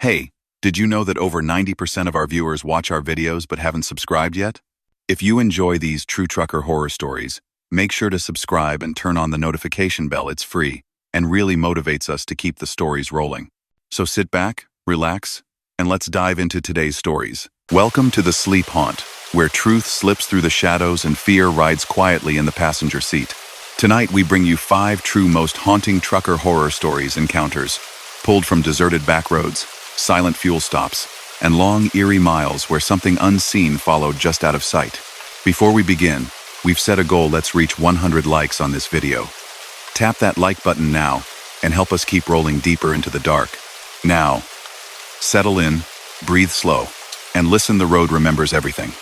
Hey, did you know that over 90% of our viewers watch our videos but haven't subscribed yet? If you enjoy these true trucker horror stories, make sure to subscribe and turn on the notification bell. It's free and really motivates us to keep the stories rolling. So sit back, relax, and let's dive into today's stories. Welcome to the Sleep Haunt, where truth slips through the shadows and fear rides quietly in the passenger seat. Tonight we bring you 5 true most haunting trucker horror stories encounters, pulled from deserted back roads, silent fuel stops, and long, eerie miles where something unseen followed just out of sight. Before we begin, we've set a goal. Let's reach 100 likes on this video. Tap that like button now and help us keep rolling deeper into the dark. Now, settle in, breathe slow, and listen. The road remembers everything.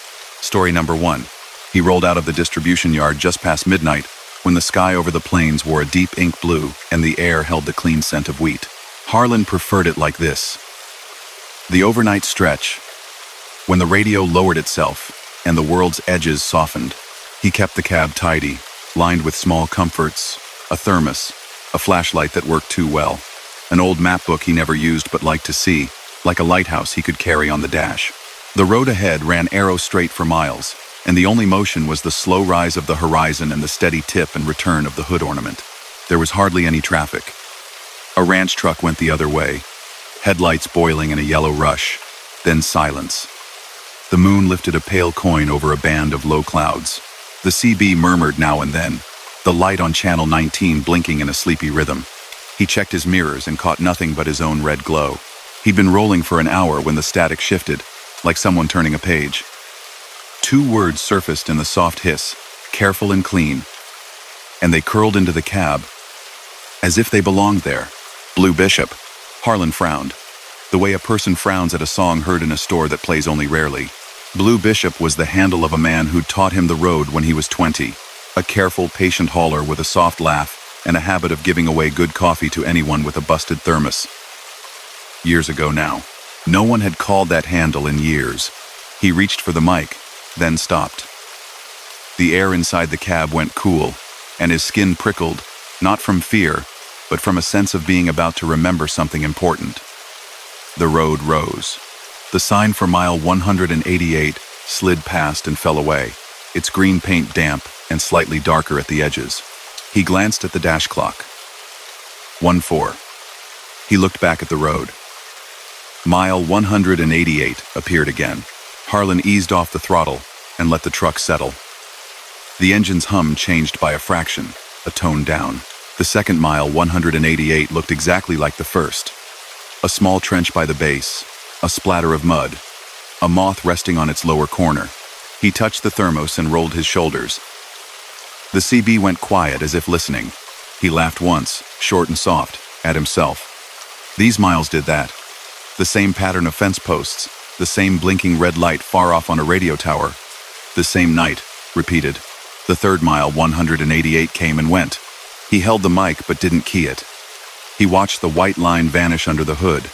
Story number 1. He rolled out of the distribution yard just past midnight when the sky over the plains wore a deep ink blue and the air held the clean scent of wheat. Harlan preferred it like this. The overnight stretch, when the radio lowered itself and the world's edges softened. He kept the cab tidy, lined with small comforts, a thermos, a flashlight that worked too well, an old map book he never used but liked to see, like a lighthouse he could carry on the dash. The road ahead ran arrow straight for miles, and the only motion was the slow rise of the horizon and the steady tip and return of the hood ornament. There was hardly any traffic. A ranch truck went the other way, headlights boiling in a yellow rush, then silence. The moon lifted a pale coin over a band of low clouds. The CB murmured now and then, the light on channel 19 blinking in a sleepy rhythm. He checked his mirrors and caught nothing but his own red glow. He'd been rolling for an hour when the static shifted, like someone turning a page. 2 words surfaced in the soft hiss, careful and clean, and they curled into the cab, as if they belonged there. Blue Bishop. Harlan frowned, the way a person frowns at a song heard in a store that plays only rarely. Blue Bishop was the handle of a man who'd taught him the road when he was 20, a careful, patient hauler with a soft laugh and a habit of giving away good coffee to anyone with a busted thermos. Years ago now. No one had called that handle in years. He reached for the mic, then stopped. The air inside the cab went cool, and his skin prickled, not from fear, but from a sense of being about to remember something important. The road rose. The sign for mile 188 slid past and fell away, its green paint damp and slightly darker at the edges. He glanced at the dash clock. 1:04. He looked back at the road. Mile 188 appeared again. Harlan eased off the throttle and let the truck settle. The engine's hum changed by a fraction, a tone down. The second mile, 188, looked exactly like the first. A small trench by the base, a splatter of mud, a moth resting on its lower corner. He touched the thermos and rolled his shoulders. The CB went quiet as if listening. He laughed once, short and soft, at himself. These miles did that. The same pattern of fence posts, the same blinking red light far off on a radio tower. The same night, repeated. The third mile, 188, came and went. He held the mic but didn't key it. He watched the white line vanish under the hood.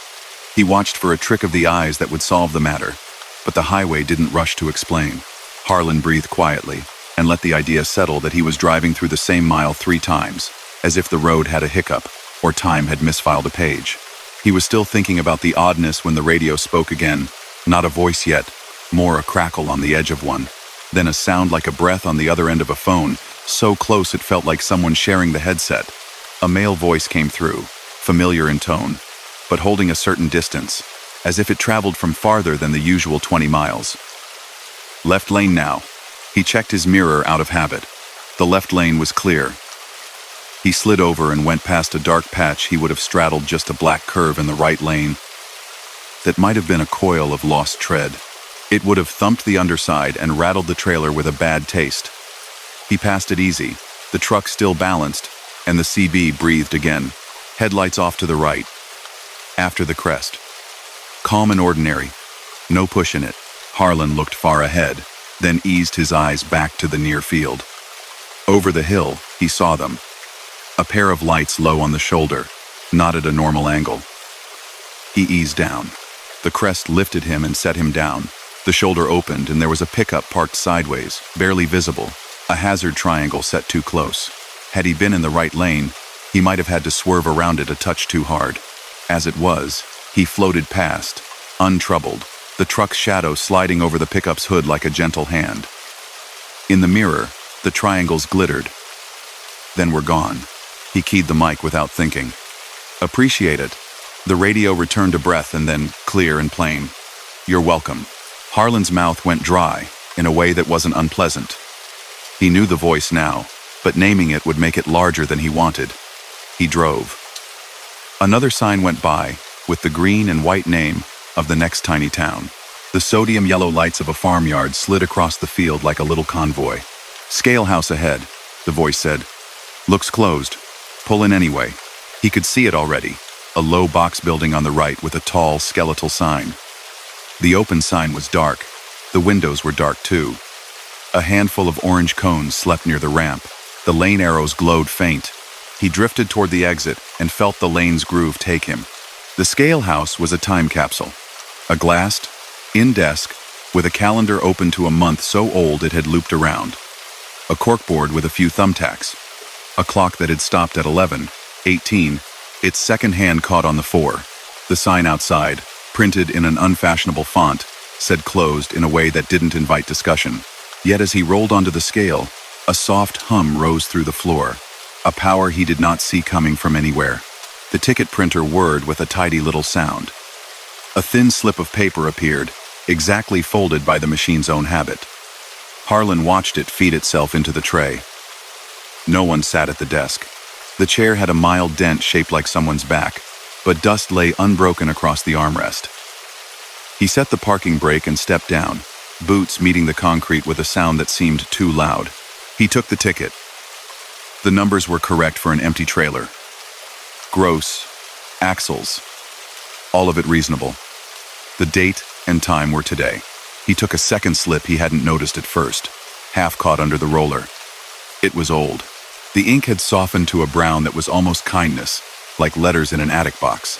He watched for a trick of the eyes that would solve the matter, but the highway didn't rush to explain. Harlan breathed quietly and let the idea settle that he was driving through the same mile 3 times, as if the road had a hiccup or time had misfiled a page. He was still thinking about the oddness when the radio spoke again, not a voice yet, more a crackle on the edge of one, then a sound like a breath on the other end of a phone, so close it felt like someone sharing the headset. A male voice came through, familiar in tone, but holding a certain distance, as if it traveled from farther than the usual 20 miles. Left lane now. He checked his mirror out of habit. The left lane was clear. He slid over and went past a dark patch. He would have straddled just a black curve in the right lane that might have been a coil of lost tread. It would have thumped the underside and rattled the trailer with a bad taste. He passed it easy, the truck still balanced, and the CB breathed again. Headlights off to the right. After the crest. Calm and ordinary. No push in it. Harlan looked far ahead, then eased his eyes back to the near field. Over the hill, he saw them. A pair of lights low on the shoulder, not at a normal angle. He eased down. The crest lifted him and set him down. The shoulder opened and there was a pickup parked sideways, barely visible. A hazard triangle set too close. Had he been in the right lane, he might have had to swerve around it a touch too hard. As it was, He floated past, untroubled, the truck's shadow sliding over the pickup's hood like a gentle hand. In the mirror, the triangles glittered, then were gone. He keyed the mic without thinking. Appreciate it. The radio returned a breath and then clear and plain. You're welcome. Harlan's mouth went dry in a way that wasn't unpleasant. He knew the voice now, but naming it would make it larger than he wanted. He drove. Another sign went by with the green and white name of the next tiny town. The sodium yellow lights of a farmyard slid across the field like a little convoy. Scale house ahead, the voice said. Looks closed. Pull in anyway. He could see it already, a low box building on the right with a tall, skeletal sign. The open sign was dark. The windows were dark too. A handful of orange cones slept near the ramp. The lane arrows glowed faint. He drifted toward the exit and felt the lane's groove take him. The scale house was a time capsule. A glassed, in desk, with a calendar open to a month so old it had looped around. A corkboard with a few thumbtacks. A clock that had stopped at 11:18, its second hand caught on the 4. The sign outside, printed in an unfashionable font, said closed in a way that didn't invite discussion. Yet as he rolled onto the scale, a soft hum rose through the floor, a power he did not see coming from anywhere. The ticket printer whirred with a tidy little sound. A thin slip of paper appeared, exactly folded by the machine's own habit. Harlan watched it feed itself into the tray. No one sat at the desk. The chair had a mild dent shaped like someone's back, but dust lay unbroken across the armrest. He set the parking brake and stepped down, boots meeting the concrete with a sound that seemed too loud. He took the ticket. The numbers were correct for an empty trailer. Gross, axles, all of it reasonable. The date and time were today. He took a second slip he hadn't noticed at first, half caught under the roller. It was old. The ink had softened to a brown that was almost kindness, like letters in an attic box.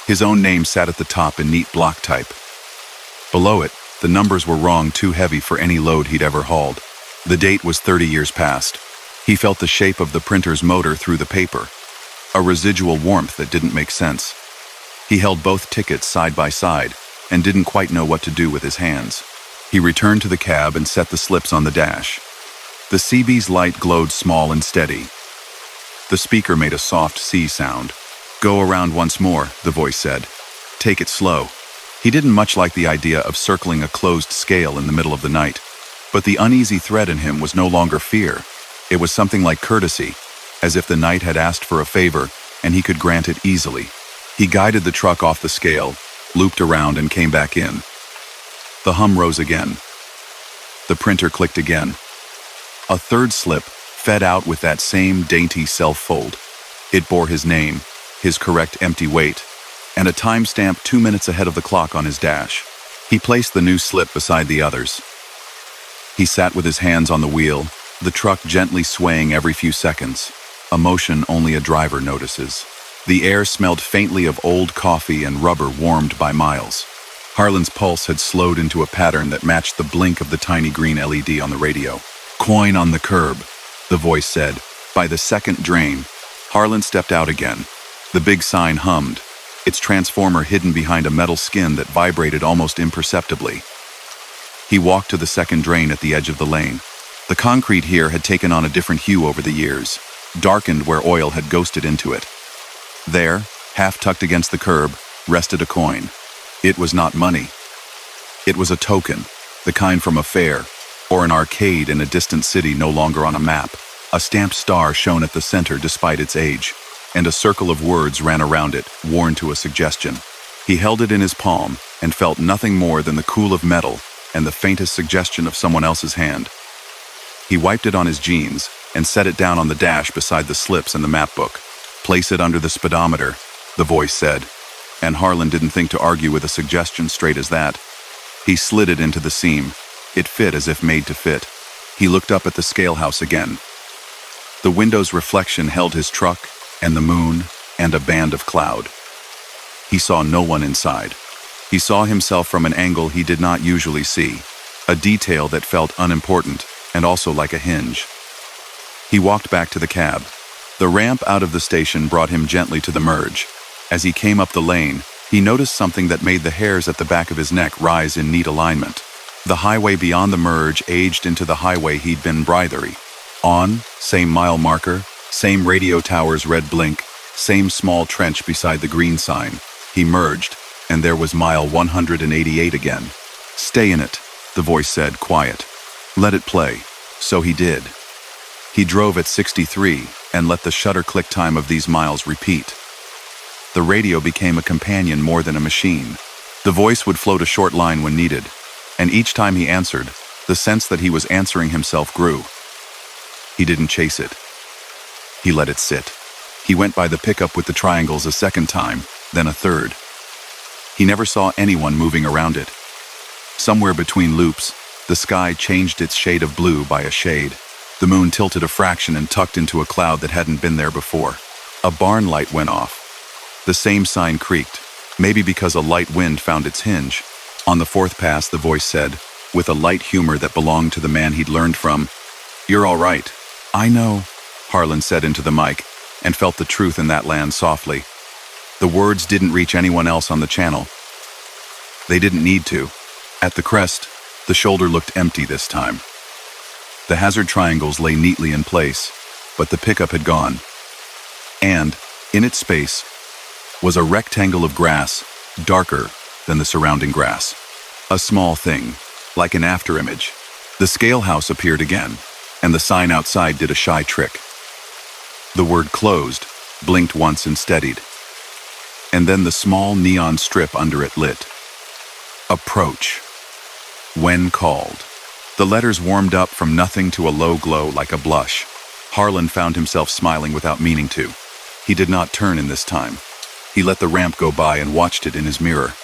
His own name sat at the top in neat block type. Below it, the numbers were wrong, too heavy for any load he'd ever hauled. The date was 30 years past. He felt the shape of the printer's motor through the paper, a residual warmth that didn't make sense. He held both tickets side by side and didn't quite know what to do with his hands. He returned to the cab and set the slips on the dash. The CB's light glowed small and steady. The speaker made a soft C sound. Go around once more, the voice said. Take it slow. He didn't much like the idea of circling a closed scale in the middle of the night, but the uneasy thread in him was no longer fear. It was something like courtesy, as if the night had asked for a favor and he could grant it easily. He guided the truck off the scale, looped around and came back in. The hum rose again. The printer clicked again. A third slip fed out with that same dainty self-fold. It bore his name, his correct empty weight, and a timestamp 2 minutes ahead of the clock on his dash. He placed the new slip beside the others. He sat with his hands on the wheel, the truck gently swaying every few seconds, a motion only a driver notices. The air smelled faintly of old coffee and rubber warmed by miles. Harlan's pulse had slowed into a pattern that matched the blink of the tiny green LED on the radio. Coin on the curb, the voice said. By the second drain, Harlan stepped out again. The big sign hummed, its transformer hidden behind a metal skin that vibrated almost imperceptibly. He walked to the second drain at the edge of the lane. The concrete here had taken on a different hue over the years, darkened where oil had ghosted into it. There, half tucked against the curb, rested a coin. It was not money. It was a token, the kind from a fair, or an arcade in a distant city no longer on a map. A stamped star shone at the center despite its age, and a circle of words ran around it, worn to a suggestion. He held it in his palm and felt nothing more than the cool of metal and the faintest suggestion of someone else's hand. He wiped it on his jeans and set it down on the dash beside the slips and the map book. Place it under the speedometer, the voice said, and Harlan didn't think to argue with a suggestion straight as that. He slid it into the seam. It fit as if made to fit. He looked up at the scale house again. The window's reflection held his truck and the moon and a band of cloud. He saw no one inside. He saw himself from an angle he did not usually see, a detail that felt unimportant and also like a hinge. He walked back to the cab. The ramp out of the station brought him gently to the merge. As he came up the lane, He noticed something that made the hairs at the back of his neck rise in neat alignment. The highway beyond the merge aged into the highway he'd been brithery. On, same mile marker, same radio tower's red blink, same small trench beside the green sign. He merged, and there was mile 188 again. "Stay in it," the voice said, quiet. "Let it play." So he did. He drove at 63 and let the shutter click time of these miles repeat. The radio became a companion more than a machine. The voice would float a short line when needed, and each time he answered, the sense that he was answering himself grew. He didn't chase it. He let it sit. He went by the pickup with the triangles a second time, then a third. He never saw anyone moving around it. Somewhere between loops, the sky changed its shade of blue by a shade. The moon tilted a fraction and tucked into a cloud that hadn't been there before. A barn light went off. The same sign creaked, maybe because a light wind found its hinge. On the fourth pass, the voice said, with a light humor that belonged to the man he'd learned from, "You're all right." "I know," Harlan said into the mic, and felt the truth in that land softly. The words didn't reach anyone else on the channel. They didn't need to. At the crest, the shoulder looked empty this time. The hazard triangles lay neatly in place, but the pickup had gone. And, in its space, was a rectangle of grass, darker than the surrounding grass. A small thing, like an afterimage. The scale house appeared again, and the sign outside did a shy trick. The word "closed" blinked once and steadied. And then the small neon strip under it lit. "Approach. When called." The letters warmed up from nothing to a low glow like a blush. Harlan found himself smiling without meaning to. He did not turn in this time. He let the ramp go by and watched it in his mirror.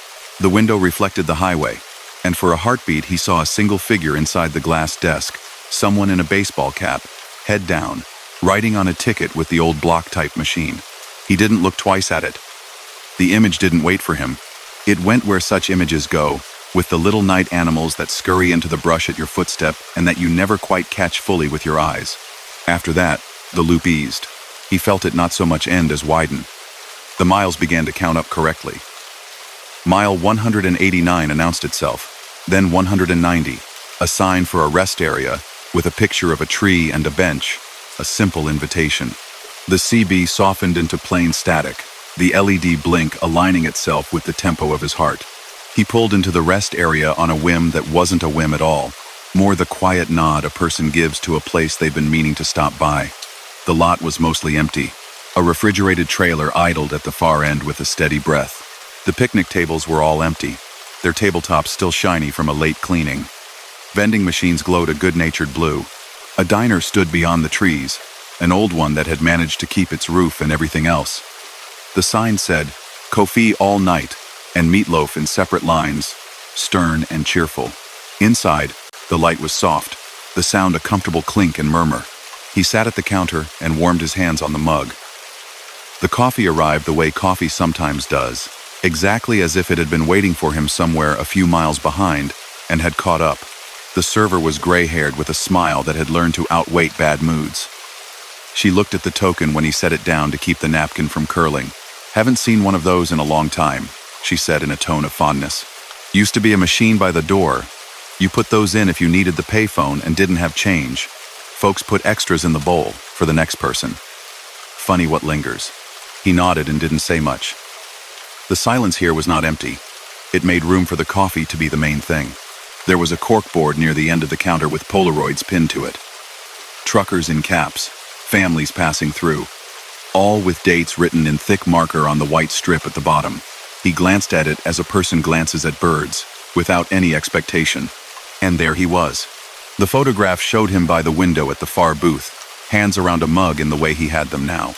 The window reflected the highway, and for a heartbeat he saw a single figure inside the glass desk, someone in a baseball cap, head down, writing on a ticket with the old block-type machine. He didn't look twice at it. The image didn't wait for him. It went where such images go, with the little night animals that scurry into the brush at your footstep and that you never quite catch fully with your eyes. After that, the loop eased. He felt it not so much end as widen. The miles began to count up correctly. Mile 189 announced itself, then 190, a sign for a rest area with a picture of a tree and a bench, a simple invitation. The CB softened into plain static, the LED blink aligning itself with the tempo of his heart. He pulled into the rest area on a whim that wasn't a whim at all, more the quiet nod a person gives to a place they've been meaning to stop by. The lot was mostly empty. A refrigerated trailer idled at the far end with a steady breath. The picnic tables were all empty, their tabletops still shiny from a late cleaning. Vending machines glowed a good-natured blue. A diner stood beyond the trees, an old one that had managed to keep its roof and everything else. The sign said, "Kofi all night," and meatloaf in separate lines, stern and cheerful. Inside, the light was soft, the sound a comfortable clink and murmur. He sat at the counter and warmed his hands on the mug. The coffee arrived the way coffee sometimes does, exactly as if it had been waiting for him somewhere a few miles behind and had caught up. The server was gray-haired with a smile that had learned to outweight bad moods. She looked at the token when he set it down to keep the napkin from curling. "Haven't seen one of those in a long time," she said in a tone of fondness. "Used to be a machine by the door. You put those in if you needed the payphone and didn't have change. Folks put extras in the bowl for the next person. Funny what lingers." He nodded and didn't say much. The silence here was not empty. It made room for the coffee to be the main thing. There was a corkboard near the end of the counter with Polaroids pinned to it. Truckers in caps, families passing through, all with dates written in thick marker on the white strip at the bottom. He glanced at it as a person glances at birds, without any expectation. And there he was. The photograph showed him by the window at the far booth, hands around a mug in the way he had them now.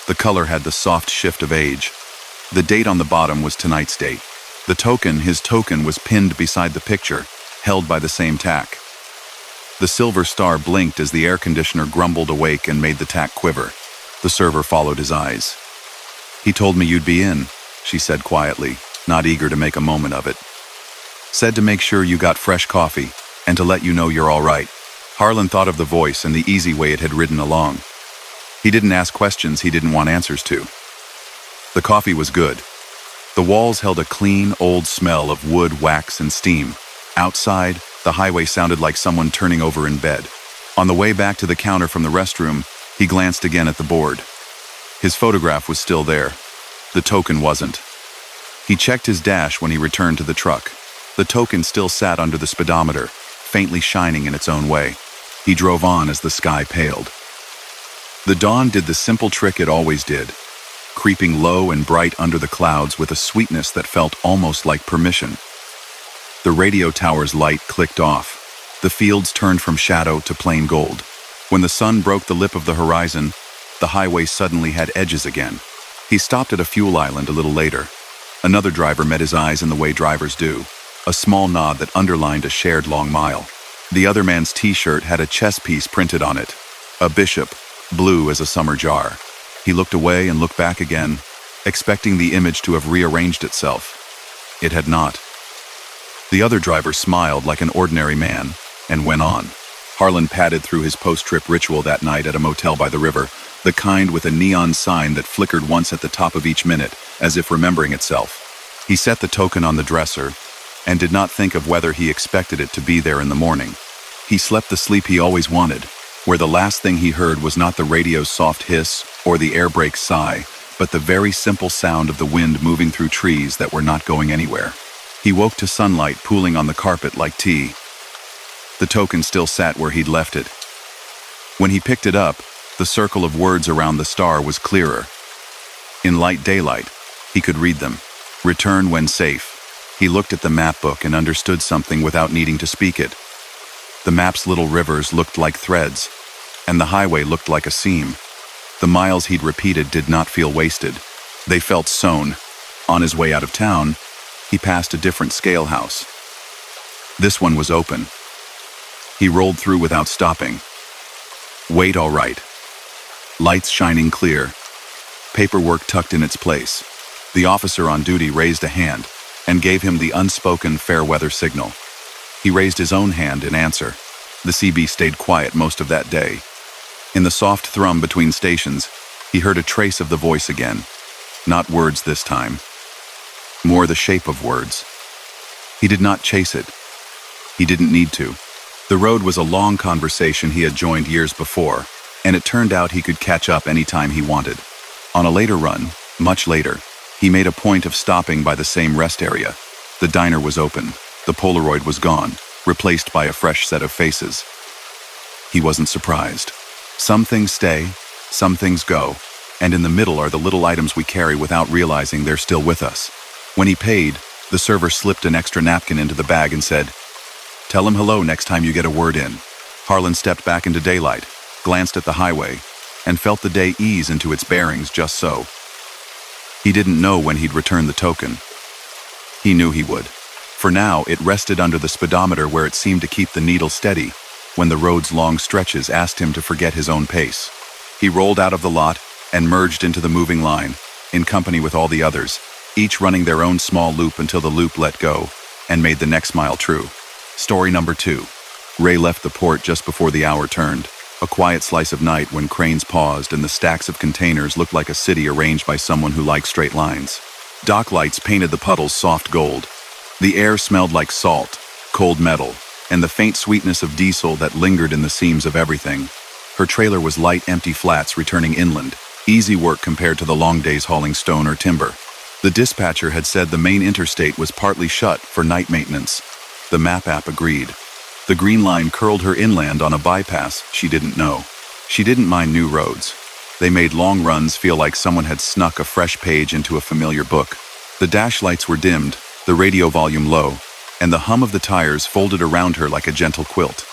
The color had the soft shift of age. The date on the bottom was tonight's date. The token, his token, was pinned beside the picture, held by the same tack. The silver star blinked as the air conditioner grumbled awake and made the tack quiver. The server followed his eyes. "He told me you'd be in," she said quietly, not eager to make a moment of it. "Said to make sure you got fresh coffee, and to let you know you're all right." Harlan thought of the voice and the easy way it had ridden along. He didn't ask questions he didn't want answers to. The coffee was good. The walls held a clean, old smell of wood, wax, and steam. Outside, the highway sounded like someone turning over in bed. On the way back to the counter from the restroom, he glanced again at the board. His photograph was still there. The token wasn't. He checked his dash when he returned to the truck. The token still sat under the speedometer, faintly shining in its own way. He drove on as the sky paled. The dawn did the simple trick it always did, creeping low and bright under the clouds with a sweetness that felt almost like permission. The radio tower's light clicked off. The fields turned from shadow to plain gold. When the sun broke the lip of the horizon, the highway suddenly had edges again. He stopped at a fuel island a little later. Another driver met his eyes in the way drivers do, a small nod that underlined a shared long mile. The other man's t-shirt had a chess piece printed on it, a bishop, blue as a summer jar. He looked away and looked back again, expecting the image to have rearranged itself. It had not. The other driver smiled like an ordinary man and went on. Harlan padded through his post-trip ritual that night at a motel by the river, the kind with a neon sign that flickered once at the top of each minute, as if remembering itself. He set the token on the dresser and did not think of whether he expected it to be there in the morning. He slept the sleep he always wanted, where the last thing he heard was not the radio's soft hiss or the air brake's sigh, but the very simple sound of the wind moving through trees that were not going anywhere. He woke to sunlight pooling on the carpet like tea. The token still sat where he'd left it. When he picked it up, the circle of words around the star was clearer. In light daylight, he could read them. Return when safe. He looked at the map book and understood something without needing to speak it. The map's little rivers looked like threads, and the highway looked like a seam. The miles he'd repeated did not feel wasted. They felt sewn. On his way out of town, he passed a different scale house. This one was open. He rolled through without stopping. Wait, all right. Lights shining clear. Paperwork tucked in its place. The officer on duty raised a hand and gave him the unspoken fair weather signal. He raised his own hand in answer. The CB stayed quiet most of that day. In the soft thrum between stations, he heard a trace of the voice again. Not words this time. More the shape of words. He did not chase it. He didn't need to. The road was a long conversation he had joined years before, and it turned out he could catch up anytime he wanted. On a later run, much later, he made a point of stopping by the same rest area. The diner was open. The Polaroid was gone, replaced by a fresh set of faces. He wasn't surprised. Some things stay, some things go, and in the middle are the little items we carry without realizing they're still with us. When he paid, the server slipped an extra napkin into the bag and said, "Tell him hello next time you get a word in." Harlan stepped back into daylight, glanced at the highway, and felt the day ease into its bearings just so. He didn't know when he'd return the token. He knew he would. For now, it rested under the speedometer where it seemed to keep the needle steady when the road's long stretches asked him to forget his own pace. He rolled out of the lot and merged into the moving line, in company with all the others, each running their own small loop until the loop let go and made the next mile true. Story number 2. Ray left the port just before the hour turned, a quiet slice of night when cranes paused and the stacks of containers looked like a city arranged by someone who liked straight lines. Dock lights painted the puddles soft gold. The air smelled like salt, cold metal, and the faint sweetness of diesel that lingered in the seams of everything. Her trailer was light, empty flats returning inland, easy work compared to the long days hauling stone or timber. The dispatcher had said the main interstate was partly shut for night maintenance. The map app agreed. The green line curled her inland on a bypass she didn't know. She didn't mind new roads. They made long runs feel like someone had snuck a fresh page into a familiar book. The dash lights were dimmed, the radio volume low, and the hum of the tires folded around her like a gentle quilt.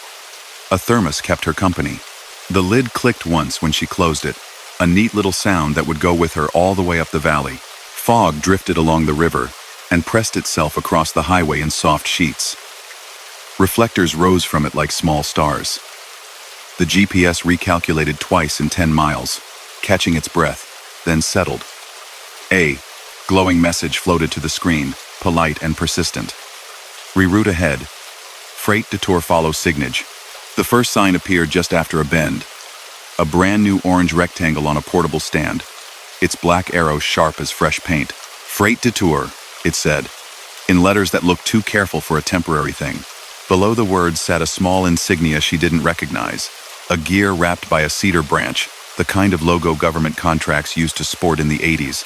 A thermos kept her company. The lid clicked once when she closed it, a neat little sound that would go with her all the way up the valley. Fog drifted along the river and pressed itself across the highway in soft sheets. Reflectors rose from it like small stars. The GPS recalculated twice in 10 miles, catching its breath, then settled. A glowing message floated to the screen, polite and persistent. Reroute ahead. Freight detour follow signage. The first sign appeared just after a bend. A brand new orange rectangle on a portable stand, its black arrow sharp as fresh paint. Freight detour. it said, in letters that looked too careful for a temporary thing. Below the words sat a small insignia she didn't recognize, a gear wrapped by a cedar branch, the kind of logo government contracts used to sport in the 80s.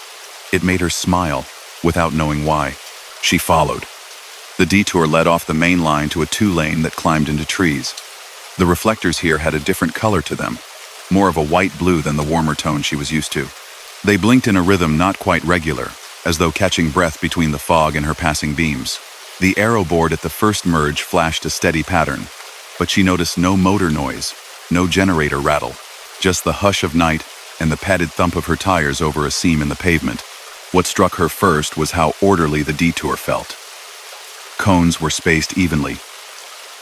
It made her smile, without knowing why. She followed. The detour led off the main line to a 2-lane that climbed into trees. The reflectors here had a different color to them, more of a white-blue than the warmer tone she was used to. They blinked in a rhythm not quite regular, as though catching breath between the fog and her passing beams. The arrow board at the first merge flashed a steady pattern, but she noticed no motor noise, no generator rattle, just the hush of night and the padded thump of her tires over a seam in the pavement. What struck her first was how orderly the detour felt. Cones were spaced evenly,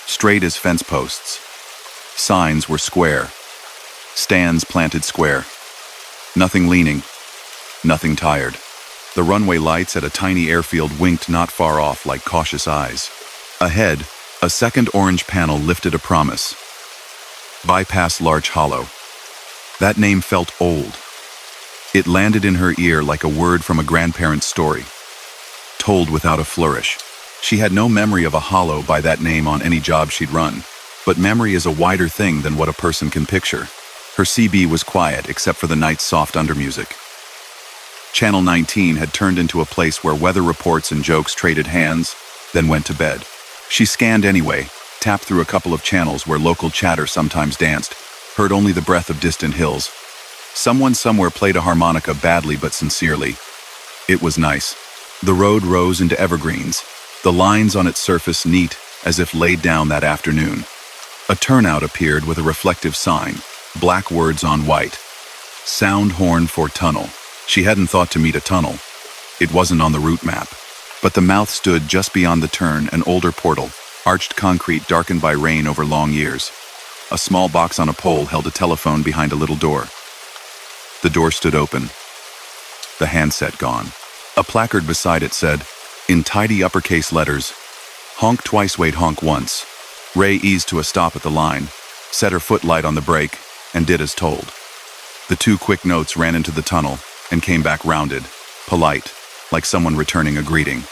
straight as fence posts. Signs were square, stands planted square. Nothing leaning, nothing tired. The runway lights at a tiny airfield winked not far off like cautious eyes. Ahead, a second orange panel lifted a promise. Bypass Larch Hollow. That name felt old. It landed in her ear like a word from a grandparent's story, told without a flourish. She had no memory of a hollow by that name on any job she'd run, but memory is a wider thing than what a person can picture. Her CB was quiet except for the night's soft undermusic. Channel 19 had turned into a place where weather reports and jokes traded hands, then went to bed. She scanned anyway, tapped through a couple of channels where local chatter sometimes danced, heard only the breath of distant hills. Someone somewhere played a harmonica badly but sincerely. It was nice. The road rose into evergreens, the lines on its surface neat as if laid down that afternoon. A turnout appeared with a reflective sign, black words on white. Sound horn for tunnel. She hadn't thought to meet a tunnel. It wasn't on the route map. But the mouth stood just beyond the turn, an older portal, arched concrete darkened by rain over long years. A small box on a pole held a telephone behind a little door. The door stood open. The handset gone. A placard beside it said, in tidy uppercase letters, honk twice, wait, honk once. Ray eased to a stop at the line, set her foot light on the brake, and did as told. The 2 quick notes ran into the tunnel and came back rounded, polite, like someone returning a greeting.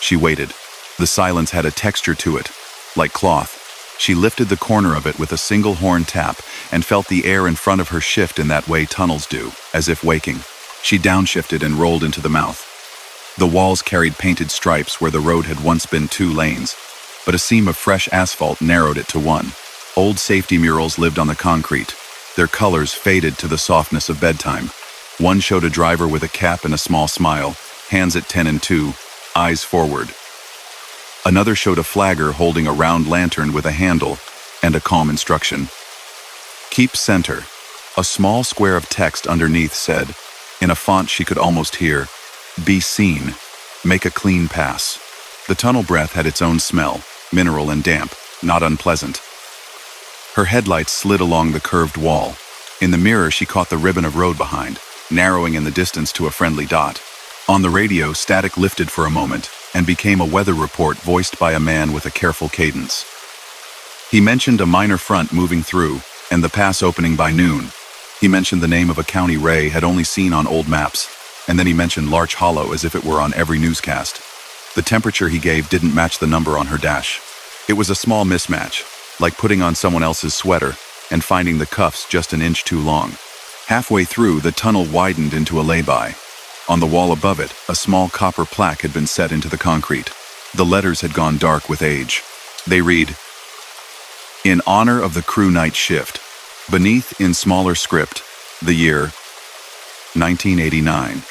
She waited. The silence had a texture to it, like cloth. She lifted the corner of it with a single horn tap and felt the air in front of her shift in that way tunnels do, as if waking. She downshifted and rolled into the mouth. The walls carried painted stripes where the road had once been 2 lanes, but a seam of fresh asphalt narrowed it to 1. Old safety murals lived on the concrete. Their colors faded to the softness of bedtime. One showed a driver with a cap and a small smile, hands at 10 and 2, eyes forward. Another showed a flagger holding a round lantern with a handle and a calm instruction. Keep center. A small square of text underneath said, in a font she could almost hear, be seen. Make a clean pass. The tunnel breath had its own smell, mineral and damp, not unpleasant. Her headlights slid along the curved wall. In the mirror she caught the ribbon of road behind, narrowing in the distance to a friendly dot. On the radio, static lifted for a moment and became a weather report voiced by a man with a careful cadence. He mentioned a minor front moving through and the pass opening by noon. He mentioned the name of a county Ray had only seen on old maps, and then he mentioned Larch Hollow as if it were on every newscast. The temperature he gave didn't match the number on her dash. It was a small mismatch, like putting on someone else's sweater and finding the cuffs just an inch too long. Halfway through, the tunnel widened into a lay-by. On the wall above it, a small copper plaque had been set into the concrete. The letters had gone dark with age. They read, in honor of the crew night shift. Beneath, in smaller script, the year 1989.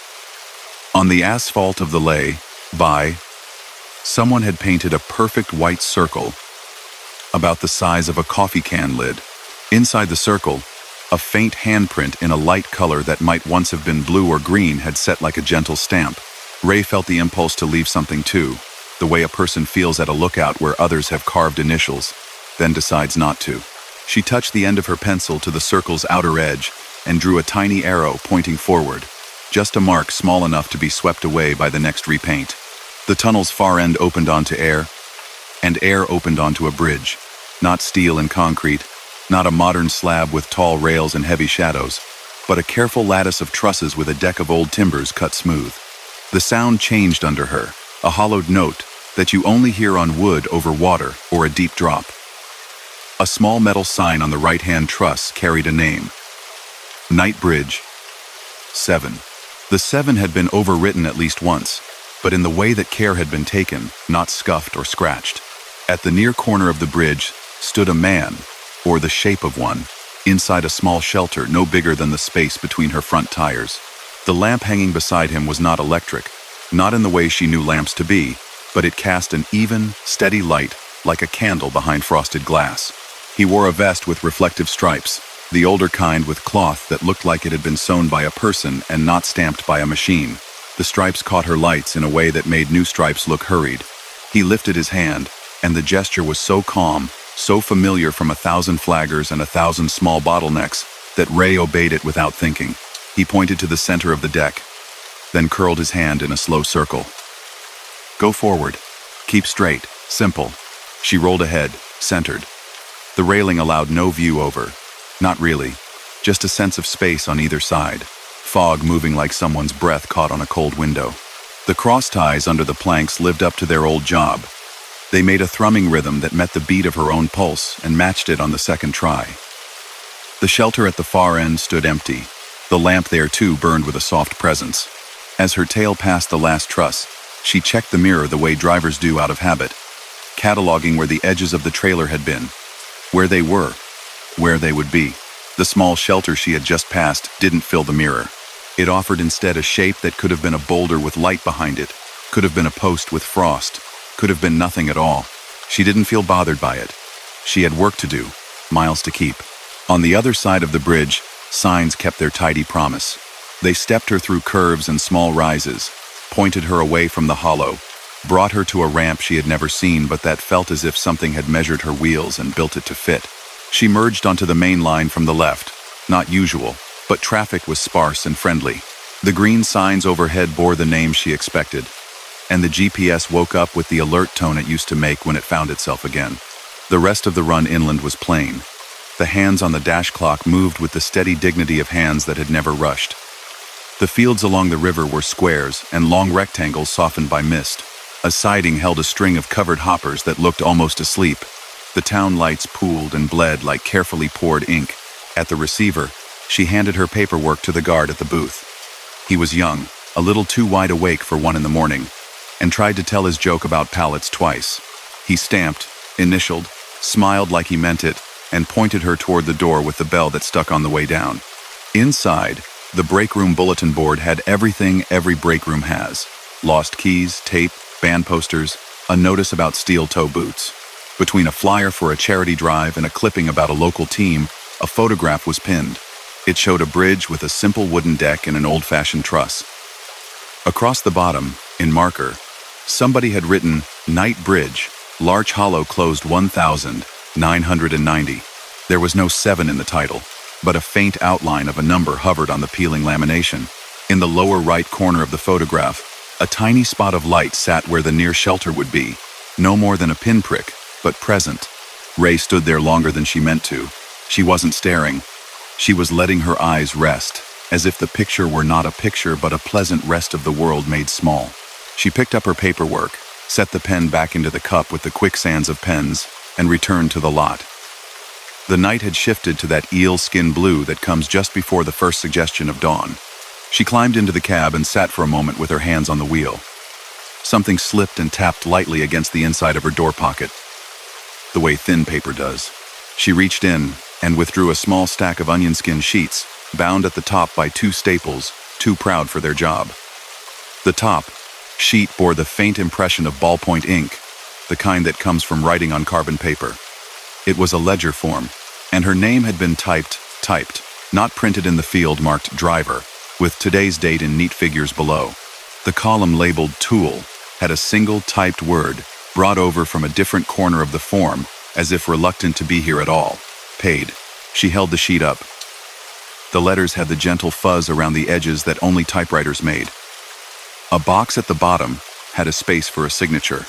On the asphalt of the lay-by, someone had painted a perfect white circle about the size of a coffee can lid. Inside the circle, a faint handprint in a light color that might once have been blue or green had set like a gentle stamp. Ray felt the impulse to leave something too, the way a person feels at a lookout where others have carved initials, then decides not to. She touched the end of her pencil to the circle's outer edge and drew a tiny arrow pointing forward, just a mark small enough to be swept away by the next repaint. The tunnel's far end opened onto air, and air opened onto a bridge. Not steel and concrete, not a modern slab with tall rails and heavy shadows, but a careful lattice of trusses with a deck of old timbers cut smooth. The sound changed under her, a hollowed note that you only hear on wood over water or a deep drop. A small metal sign on the right-hand truss carried a name. Night Bridge 7. The 7 had been overwritten at least once, but in the way that care had been taken, not scuffed or scratched. At the near corner of the bridge stood a man, or the shape of one, inside a small shelter no bigger than the space between her front tires. The lamp hanging beside him was not electric, not in the way she knew lamps to be, but it cast an even, steady light like a candle behind frosted glass. He wore a vest with reflective stripes, the older kind with cloth that looked like it had been sewn by a person and not stamped by a machine. The stripes caught her lights in a way that made new stripes look hurried. He lifted his hand, and the gesture was so calm, so familiar from 1,000 flaggers and 1,000 small bottlenecks, that Ray obeyed it without thinking. He pointed to the center of the deck, then curled his hand in a slow circle. Go forward. Keep straight. Simple. She rolled ahead, centered. The railing allowed no view over. Not really. Just a sense of space on either side. Fog moving like someone's breath caught on a cold window. The cross ties under the planks lived up to their old job. They made a thrumming rhythm that met the beat of her own pulse and matched it on the second try. The shelter at the far end stood empty. The lamp there too burned with a soft presence. As her tail passed the last truss, she checked the mirror the way drivers do out of habit, cataloging where the edges of the trailer had been, where they were, where they would be. The small shelter she had just passed didn't fill the mirror. It offered instead a shape that could have been a boulder with light behind it, could have been a post with frost, could have been nothing at all. She didn't feel bothered by it. She had work to do, miles to keep. On the other side of the bridge, signs kept their tidy promise. They stepped her through curves and small rises, pointed her away from the hollow, brought her to a ramp she had never seen but that felt as if something had measured her wheels and built it to fit. She merged onto the main line from the left, not usual, but traffic was sparse and friendly. The green signs overhead bore the name she expected, and the GPS woke up with the alert tone it used to make when it found itself again. The rest of the run inland was plain. The hands on the dash clock moved with the steady dignity of hands that had never rushed. The fields along the river were squares and long rectangles softened by mist. A siding held a string of covered hoppers that looked almost asleep. The town lights pooled and bled like carefully poured ink. At the receiver, she handed her paperwork to the guard at the booth. He was young, a little too wide awake for 1 a.m, and tried to tell his joke about pallets twice. He stamped, initialed, smiled like he meant it, and pointed her toward the door with the bell that stuck on the way down. Inside, the break room bulletin board had everything every break room has. Lost keys, tape, band posters, a notice about steel toe boots. Between a flyer for a charity drive and a clipping about a local team, a photograph was pinned. It showed a bridge with a simple wooden deck and an old-fashioned truss. Across the bottom, in marker, somebody had written, Night Bridge, Larch Hollow closed 1990. There was no 7 in the title, but a faint outline of a number hovered on the peeling lamination. In the lower right corner of the photograph, a tiny spot of light sat where the near shelter would be, no more than a pinprick, but present. Ray stood there longer than she meant to. She wasn't staring. She was letting her eyes rest, as if the picture were not a picture but a pleasant rest of the world made small. She picked up her paperwork, set the pen back into the cup with the quicksands of pens, and returned to the lot. The night had shifted to that eel skin blue that comes just before the first suggestion of dawn. She climbed into the cab and sat for a moment with her hands on the wheel. Something slipped and tapped lightly against the inside of her door pocket, the way thin paper does. She reached in and withdrew a small stack of onion skin sheets, bound at the top by 2 staples, too proud for their job. The top sheet bore the faint impression of ballpoint ink, the kind that comes from writing on carbon paper. It was a ledger form, and her name had been typed, not printed in the field marked driver, with today's date in neat figures below. The column labeled tool had a single typed word brought over from a different corner of the form, as if reluctant to be here at all. Paid. She held the sheet up. The letters had the gentle fuzz around the edges that only typewriters made. A box at the bottom had a space for a signature.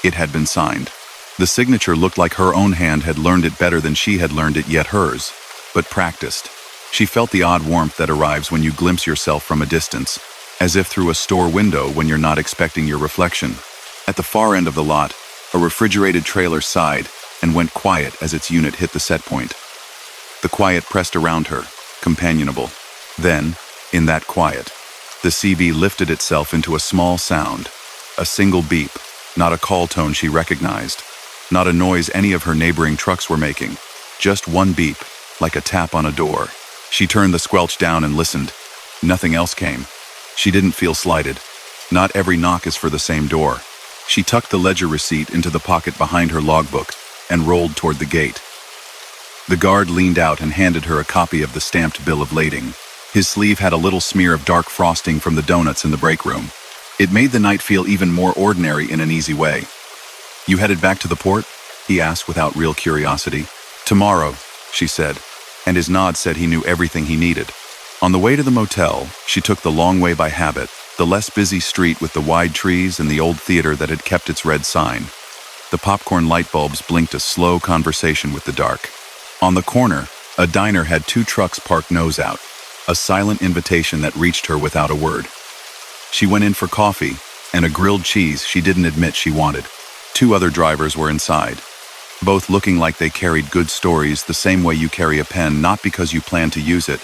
It had been signed. The signature looked like her own hand had learned it better than she had learned it yet hers, but practiced. She felt the odd warmth that arrives when you glimpse yourself from a distance. as if through a store window when you're not expecting your reflection. At the far end of the lot, a refrigerated trailer sighed and went quiet as its unit hit the set point. The quiet pressed around her, companionable. Then, in that quiet, the CV lifted itself into a small sound, a single beep, not a call tone she recognized, not a noise any of her neighboring trucks were making, just one beep, like a tap on a door. She turned the squelch down and listened. Nothing else came. She didn't feel slighted. Not every knock is for the same door. She tucked the ledger receipt into the pocket behind her logbook and rolled toward the gate. The guard leaned out and handed her a copy of the stamped bill of lading. His sleeve had a little smear of dark frosting from the donuts in the break room. It made the night feel even more ordinary in an easy way. "You headed back to the port?" he asked without real curiosity. "Tomorrow," she said, and his nod said he knew everything he needed. On the way to the motel, she took the long way by habit, the less busy street with the wide trees and the old theater that had kept its red sign. The popcorn light bulbs blinked a slow conversation with the dark. On the corner, a diner had 2 trucks parked nose out, a silent invitation that reached her without a word. She went in for coffee and a grilled cheese she didn't admit she wanted. 2 other drivers were inside, both looking like they carried good stories the same way you carry a pen, not because you plan to use it,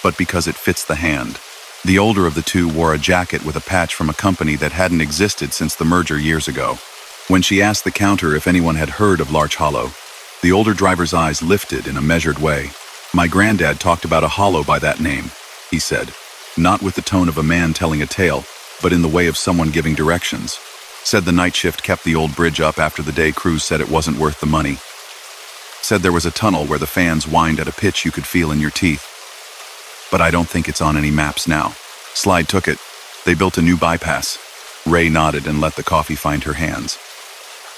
but because it fits the hand. The older of the 2 wore a jacket with a patch from a company that hadn't existed since the merger years ago. When she asked the counter if anyone had heard of Larch Hollow, the older driver's eyes lifted in a measured way. "My granddad talked about a hollow by that name," he said, not with the tone of a man telling a tale, but in the way of someone giving directions. Said the night shift kept the old bridge up after the day crews said it wasn't worth the money. Said there was a tunnel where the fans whined at a pitch you could feel in your teeth. But I don't think it's on any maps now. Slide took it. They built a new bypass. Ray nodded and let the coffee find her hands.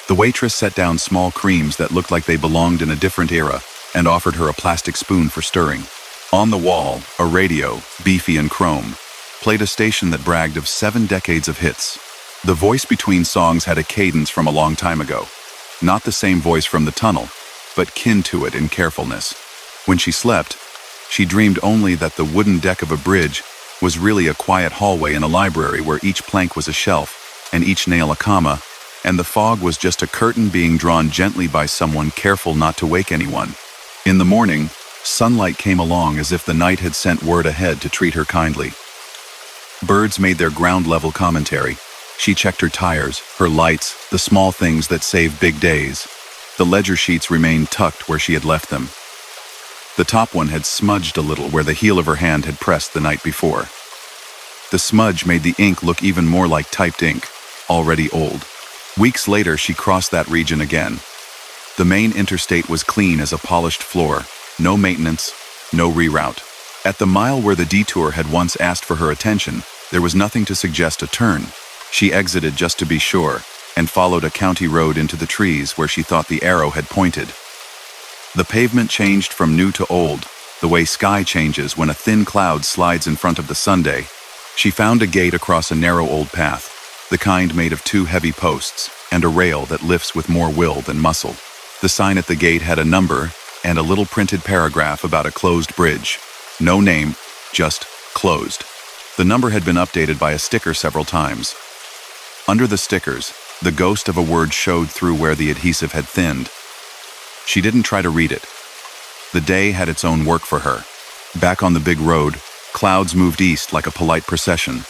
The waitress set down small creams that looked like they belonged in a different era and offered her a plastic spoon for stirring. On the wall, a radio, beefy and chrome, played a station that bragged of 7 decades of hits. The voice between songs had a cadence from a long time ago. Not the same voice from the tunnel, but kin to it in carefulness. When she slept, she dreamed only that the wooden deck of a bridge was really a quiet hallway in a library where each plank was a shelf and each nail a comma, and the fog was just a curtain being drawn gently by someone careful not to wake anyone. In the morning, sunlight came along as if the night had sent word ahead to treat her kindly. Birds made their ground-level commentary. She checked her tires, her lights, the small things that save big days. The ledger sheets remained tucked where she had left them. The top one had smudged a little where the heel of her hand had pressed the night before. The smudge made the ink look even more like typed ink, already old. Weeks later, she crossed that region again. The main interstate was clean as a polished floor, no maintenance, no reroute. At the mile where the detour had once asked for her attention, there was nothing to suggest a turn. She exited just to be sure, and followed a county road into the trees where she thought the arrow had pointed. The pavement changed from new to old, the way sky changes when a thin cloud slides in front of the sundae. She found a gate across a narrow old path, the kind made of 2 heavy posts, and a rail that lifts with more will than muscle. The sign at the gate had a number and a little printed paragraph about a closed bridge. No name, just closed. The number had been updated by a sticker several times. Under the stickers, the ghost of a word showed through where the adhesive had thinned. She didn't try to read it. The day had its own work for her. Back on the big road, clouds moved east like a polite procession.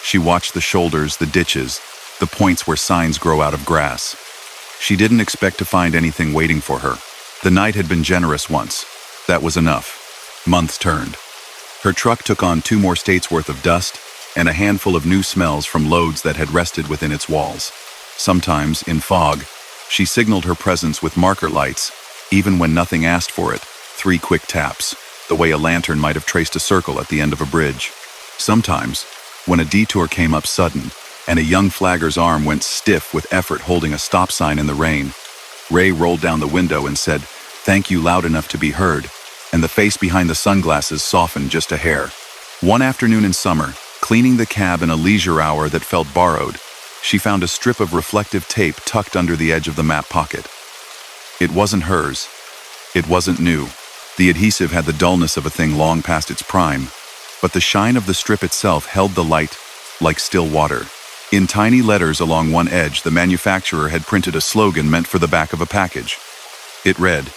She watched the shoulders, the ditches, the points where signs grow out of grass. She didn't expect to find anything waiting for her. The night had been generous once. That was enough. Months turned. Her truck took on 2 more states' worth of dust and a handful of new smells from loads that had rested within its walls. Sometimes, in fog, she signaled her presence with marker lights, even when nothing asked for it, 3 quick taps, the way a lantern might have traced a circle at the end of a bridge. Sometimes, when a detour came up sudden, and a young flagger's arm went stiff with effort holding a stop sign in the rain, Ray rolled down the window and said, "Thank you," loud enough to be heard, and the face behind the sunglasses softened just a hair. One afternoon in summer, cleaning the cab in a leisure hour that felt borrowed, she found a strip of reflective tape tucked under the edge of the map pocket. It wasn't hers. It wasn't new. The adhesive had the dullness of a thing long past its prime. but the shine of the strip itself held the light like still water. In tiny letters along one edge, the manufacturer had printed a slogan meant for the back of a package. It read,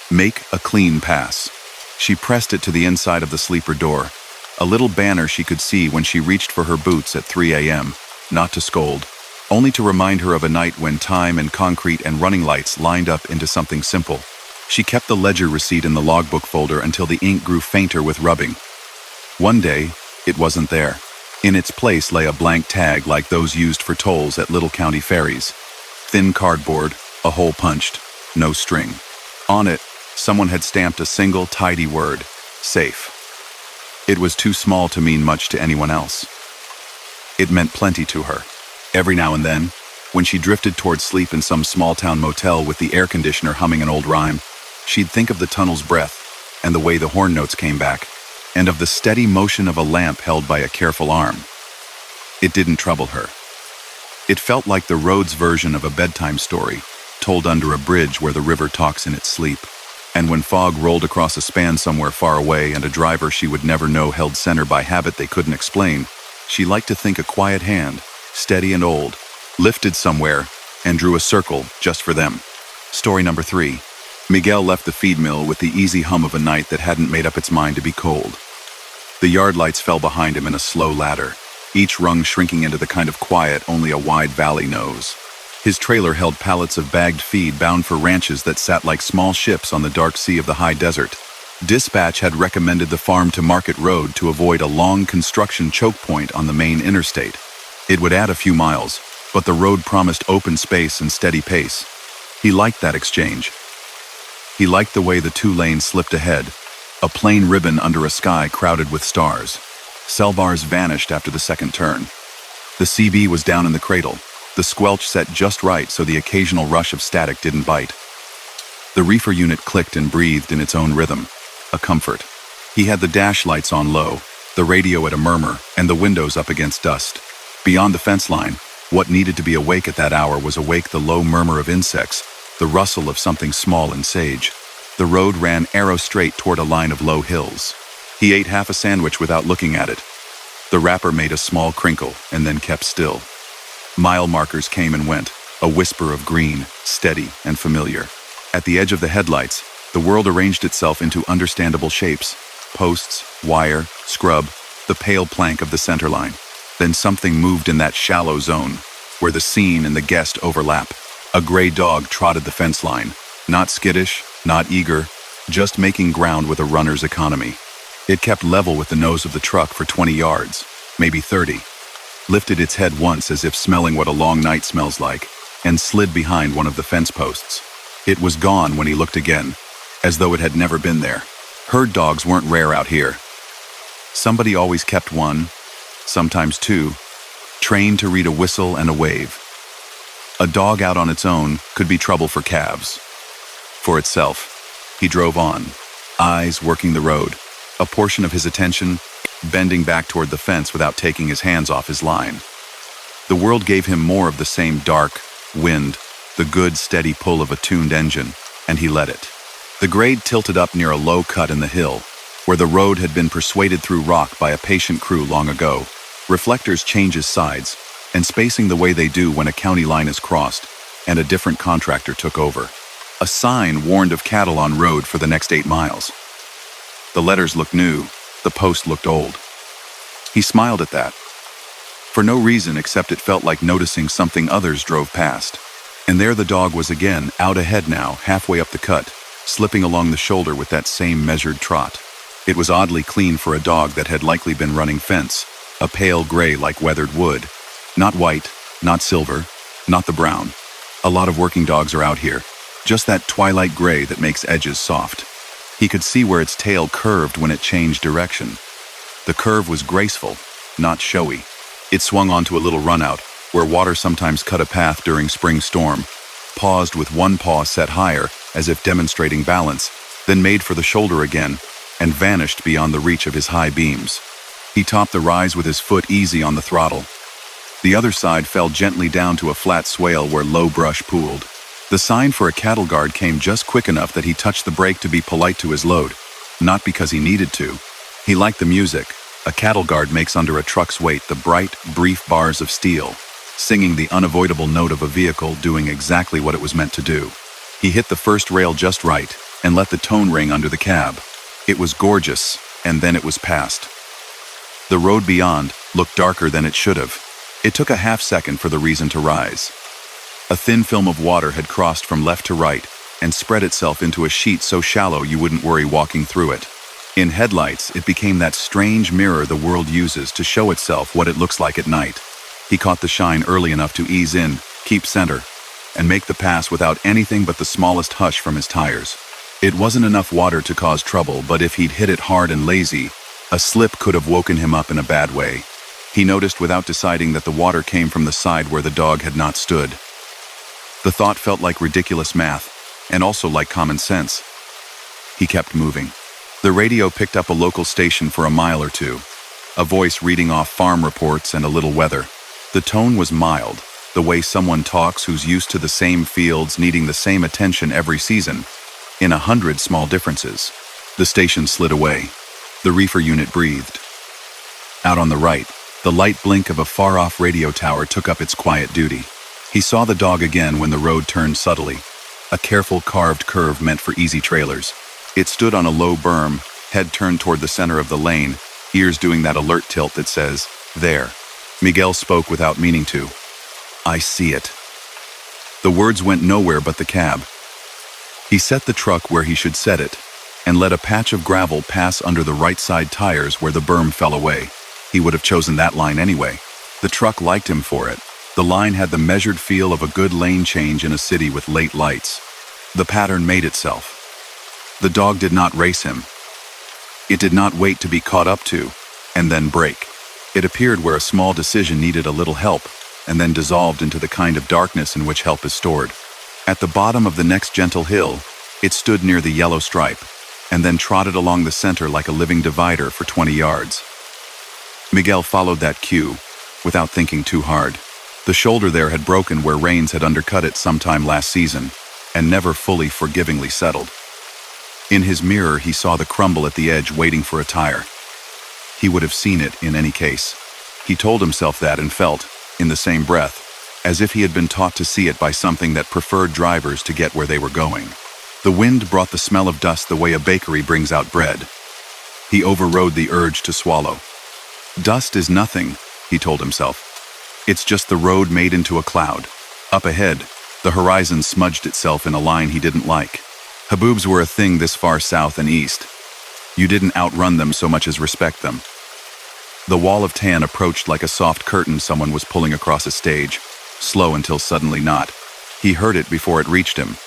"Make a clean pass." She pressed it to the inside of the sleeper door, a little banner she could see when she reached for her boots at 3 a.m., not to scold, only to remind her of a night when time and concrete and running lights lined up into something simple. She kept the ledger receipt in the logbook folder until the ink grew fainter with rubbing. One day, it wasn't there. In its place lay a blank tag like those used for tolls at little county ferries. Thin cardboard, a hole punched, no string. On it, someone had stamped a single tidy word, safe. It was too small to mean much to anyone else. It meant plenty to her. Every now and then, when she drifted toward sleep in some small-town motel with the air conditioner humming an old rhyme, she'd think of the tunnel's breath and the way the horn notes came back, and of the steady motion of a lamp held by a careful arm. It didn't trouble her. It felt like the road's version of a bedtime story, told under a bridge where the river talks in its sleep. And when fog rolled across a span somewhere far away and a driver she would never know held center by habit they couldn't explain, she liked to think a quiet hand, steady and old, lifted somewhere and drew a circle just for them. Story number 3. Miguel left the feed mill with the easy hum of a night that hadn't made up its mind to be cold. The yard lights fell behind him in a slow ladder, each rung shrinking into the kind of quiet only a wide valley knows. His trailer held pallets of bagged feed bound for ranches that sat like small ships on the dark sea of the high desert. Dispatch had recommended the farm-to-market road to avoid a long construction choke point on the main interstate. It would add a few miles, but the road promised open space and steady pace. He liked that exchange. He liked the way the 2 lanes slipped ahead, a plain ribbon under a sky crowded with stars. Cell bars vanished after the second turn. The CB was down in the cradle, the squelch set just right so the occasional rush of static didn't bite. The reefer unit clicked and breathed in its own rhythm, a comfort. He had the dash lights on low, the radio at a murmur, and the windows up against dust. Beyond the fence line, what needed to be awake at that hour was awake the low murmur of insects, the rustle of something small and sage. The road ran arrow straight toward a line of low hills. He ate half a sandwich without looking at it. The wrapper made a small crinkle and then kept still. Mile markers came and went, a whisper of green, steady and familiar. At the edge of the headlights, the world arranged itself into understandable shapes: posts, wire, scrub, the pale plank of the center line. Then something moved in that shallow zone, where the scene and the guest overlap. A gray dog trotted the fence line, not skittish, not eager, just making ground with a runner's economy. It kept level with the nose of the truck for 20 yards, maybe 30, lifted its head once as if smelling what a long night smells like, and slid behind one of the fence posts. It was gone when he looked again, as though it had never been there. Herd dogs weren't rare out here. Somebody always kept one, sometimes 2, trained to read a whistle and a wave. A dog out on its own could be trouble for calves. For itself, he drove on, eyes working the road, a portion of his attention bending back toward the fence without taking his hands off his line. The world gave him more of the same dark, wind, the good steady pull of a tuned engine, and he let it. The grade tilted up near a low cut in the hill, where the road had been persuaded through rock by a patient crew long ago. Reflectors changes sides, and spacing the way they do when a county line is crossed, and a different contractor took over. A sign warned of cattle on road for the next 8 miles. The letters looked new, the post looked old. He smiled at that, for no reason except it felt like noticing something others drove past. And there the dog was again, out ahead now, halfway up the cut, slipping along the shoulder with that same measured trot. It was oddly clean for a dog that had likely been running fence, a pale gray like weathered wood. Not white, not silver, not the brown. A lot of working dogs are out here, just that twilight gray that makes edges soft. He could see where its tail curved when it changed direction. The curve was graceful, not showy. It swung onto a little runout, where water sometimes cut a path during spring storm, paused with one paw set higher, as if demonstrating balance, then made for the shoulder again, and vanished beyond the reach of his high beams. He topped the rise with his foot easy on the throttle. The other side fell gently down to a flat swale where low brush pooled. The sign for a cattle guard came just quick enough that he touched the brake to be polite to his load, not because he needed to, He liked the music a cattle guard makes under a truck's weight, the bright, brief bars of steel, singing the unavoidable note of a vehicle doing exactly what it was meant to do. He hit the first rail just right and let the tone ring under the cab. It was gorgeous, and then it was past. The road beyond looked darker than it should have. It took a half-second for the reason to rise. A thin film of water had crossed from left to right and spread itself into a sheet so shallow you wouldn't worry walking through it. In headlights, it became that strange mirror the world uses to show itself what it looks like at night. He caught the shine early enough to ease in, keep center, and make the pass without anything but the smallest hush from his tires. It wasn't enough water to cause trouble, but if he'd hit it hard and lazy, a slip could have woken him up in a bad way. He noticed without deciding that the water came from the side where the dog had not stood. The thought felt like ridiculous math, and also like common sense. He kept moving. The radio picked up a local station for a mile or two, a voice reading off farm reports and a little weather. The tone was mild, the way someone talks who's used to the same fields needing the same attention every season, in 100 small differences. The station slid away. The reefer unit breathed. Out on the right, the light blink of a far-off radio tower took up its quiet duty. He saw the dog again when the road turned subtly, a careful carved curve meant for easy trailers. It stood on a low berm, head turned toward the center of the lane, ears doing that alert tilt that says, "There." Miguel spoke without meaning to. "I see it." The words went nowhere but the cab. He set the truck where he should set it, and let a patch of gravel pass under the right side tires where the berm fell away. He would have chosen that line anyway. The truck liked him for it. The line had the measured feel of a good lane change in a city with late lights. The pattern made itself. The dog did not race him. It did not wait to be caught up to, and then brake. It appeared where a small decision needed a little help, and then dissolved into the kind of darkness in which help is stored. At the bottom of the next gentle hill, it stood near the yellow stripe, and then trotted along the center like a living divider for 20 yards. Miguel followed that cue, without thinking too hard. The shoulder there had broken where rains had undercut it sometime last season, and never fully forgivingly settled. In his mirror, he saw the crumble at the edge waiting for a tire. He would have seen it in any case. He told himself that and felt, in the same breath, as if he had been taught to see it by something that preferred drivers to get where they were going. The wind brought the smell of dust the way a bakery brings out bread. He overrode the urge to swallow. Dust is nothing, he told himself. It's just the road made into a cloud. Up ahead, the horizon smudged itself in a line he didn't like. Haboobs were a thing this far south and east. You didn't outrun them so much as respect them. The wall of tan approached like a soft curtain someone was pulling across a stage, slow until suddenly not. He heard it before it reached him.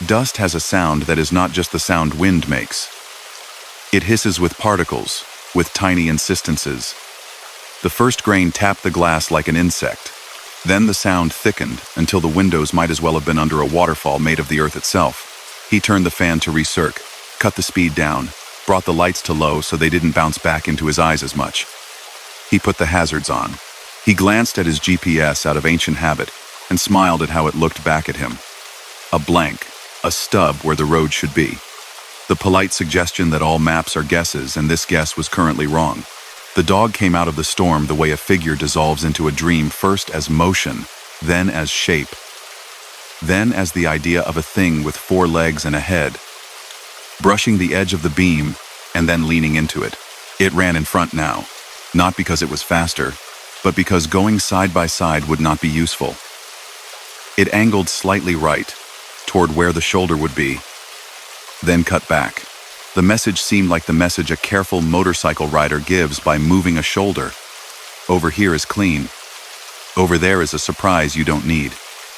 Dust has a sound that is not just the sound wind makes. It hisses with particles, with tiny insistences. The first grain tapped the glass like an insect. Then the sound thickened until the windows might as well have been under a waterfall made of the earth itself. He turned the fan to recirc, cut the speed down, brought the lights to low so they didn't bounce back into his eyes as much. He put the hazards on. He glanced at his GPS out of ancient habit and smiled at how it looked back at him. A blank, a stub where the road should be. The polite suggestion that all maps are guesses, and this guess was currently wrong. The dog came out of the storm the way a figure dissolves into a dream, first as motion, then as shape. Then as the idea of a thing with 4 legs and a head, brushing the edge of the beam and then leaning into it. It ran in front now, not because it was faster, but because going side by side would not be useful. It angled slightly right, toward where the shoulder would be, then cut back. The message seemed like the message a careful motorcycle rider gives by moving a shoulder. Over here is clean. Over there is a surprise you don't need.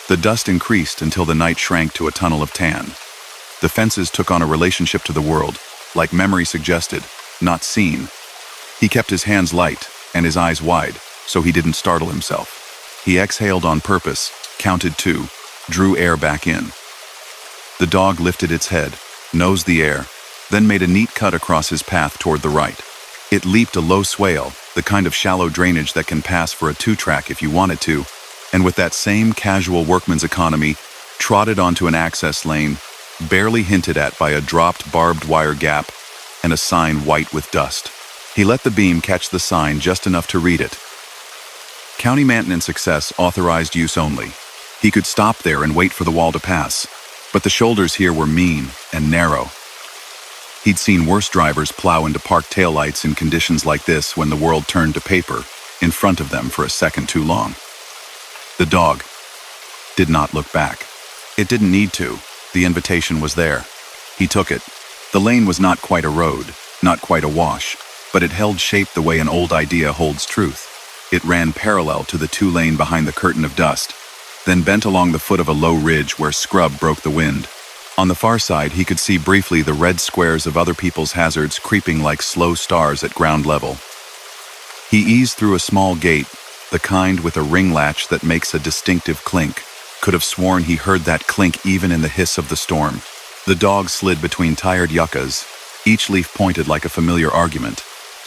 The dust increased until the night shrank to a tunnel of tan. The fences took on a relationship to the world, like memory suggested, not seen. He kept his hands light and his eyes wide, so he didn't startle himself. He exhaled on purpose, counted 2, drew air back in. The dog lifted its head, nosed the air, then made a neat cut across his path toward the right. It leaped a low swale, the kind of shallow drainage that can pass for a 2-track if you wanted to, and with that same casual workman's economy, trotted onto an access lane, barely hinted at by a dropped barbed wire gap, and a sign white with dust. He let the beam catch the sign just enough to read it. County maintenance access authorized use only. He could stop there and wait for the wall to pass, but the shoulders here were mean and narrow. He'd seen worse drivers plow into parked taillights in conditions like this when the world turned to paper in front of them for a second too long. The dog did not look back. It didn't need to. The invitation was there. He took it. The lane was not quite a road, not quite a wash, but it held shape the way an old idea holds truth. It ran parallel to the two-lane behind the curtain of dust, then bent along the foot of a low ridge where scrub broke the wind. On the far side, he could see briefly the red squares of other people's hazards creeping like slow stars at ground level. He eased through a small gate, the kind with a ring latch that makes a distinctive clink. Could have sworn he heard that clink even in the hiss of the storm. The dog slid between tired yuccas, each leaf pointed like a familiar argument.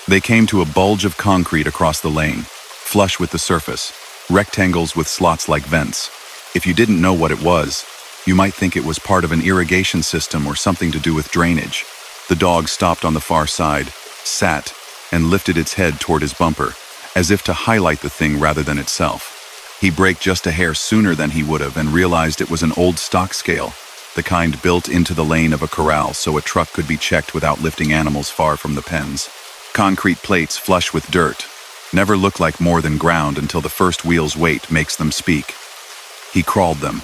They came to a bulge of concrete across the lane, flush with the surface, rectangles with slots like vents. If you didn't know what it was, you might think it was part of an irrigation system or something to do with drainage. The dog stopped on the far side, sat, and lifted its head toward his bumper, as if to highlight the thing rather than itself. He braked just a hair sooner than he would have and realized it was an old stock scale, the kind built into the lane of a corral so a truck could be checked without lifting animals far from the pens. Concrete plates flush with dirt never look like more than ground until the first wheel's weight makes them speak. He crawled them.